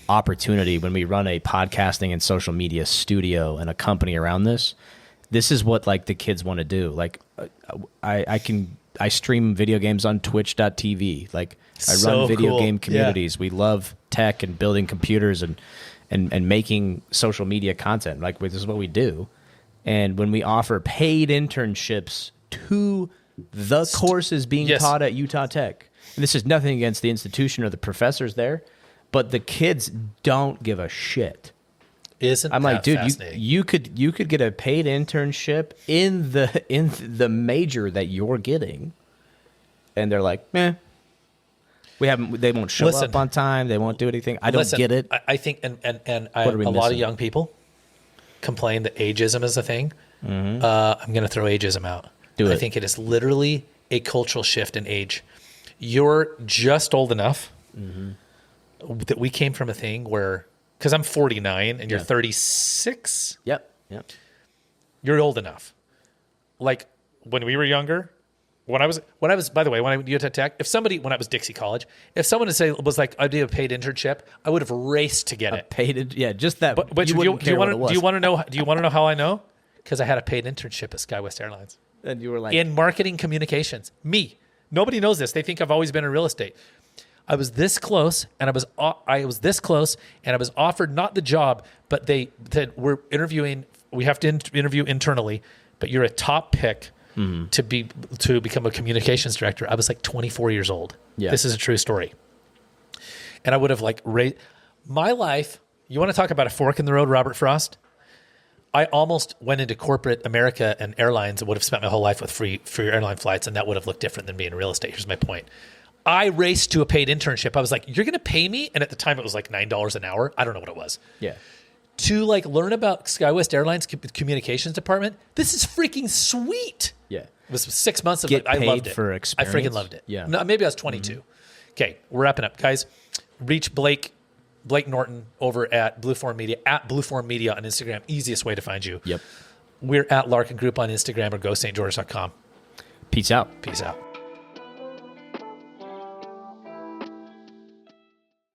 opportunity when we run a podcasting and social media studio and a company around this. This is what the kids want to do. I stream video games on twitch.tv. I run video game communities. Yeah. We love tech and building computers and making social media content. This is what we do. And when we offer paid internships to the courses being taught at Utah Tech, and this is nothing against the institution or the professors there, but the kids don't give a shit. I'm like, dude, you could get a paid internship in the major that you're getting, and they're like, meh. They won't show up on time. They won't do anything. I don't get it. I think, a lot of young people complain that ageism is a thing. Mm-hmm. I'm going to throw ageism out. I think it is literally a cultural shift in age. You're just old enough that we came from a thing where, because I'm 49 and you're 36. Yep. You're old enough. When we were younger, when I was, by the way, when I went to Utah Tech, when I was Dixie College, if someone was like, I'd do a paid internship, I would have raced to get it. Just that. But do you want to know how I know? Because I had a paid internship at SkyWest Airlines. And you were like, in marketing communications. Nobody knows this. They think I've always been in real estate. I was this close, and I was offered not the job, but they said, we're interviewing. We have to interview internally, but you're a top pick to become a communications director. I was 24 years old. Yeah. This is a true story. And I would have my life. You want to talk about a fork in the road, Robert Frost? I almost went into corporate America and airlines and would have spent my whole life with free airline flights, and that would have looked different than being in real estate. Here's my point. I raced to a paid internship. I was like, you're going to pay me? And at the time it was $9 an hour. I don't know what it was. Yeah. To learn about SkyWest Airlines communications department. This is freaking sweet. Yeah. It was 6 months of it. I loved it. For experience. I freaking loved it. Yeah. No, maybe I was 22. Okay. We're wrapping up. Guys, reach Blake Norton over at Blueform Media, at Blueform Media on Instagram. Easiest way to find you. Yep. We're at Larkin Group on Instagram, or go stgeorge.com. Peace out. Peace out.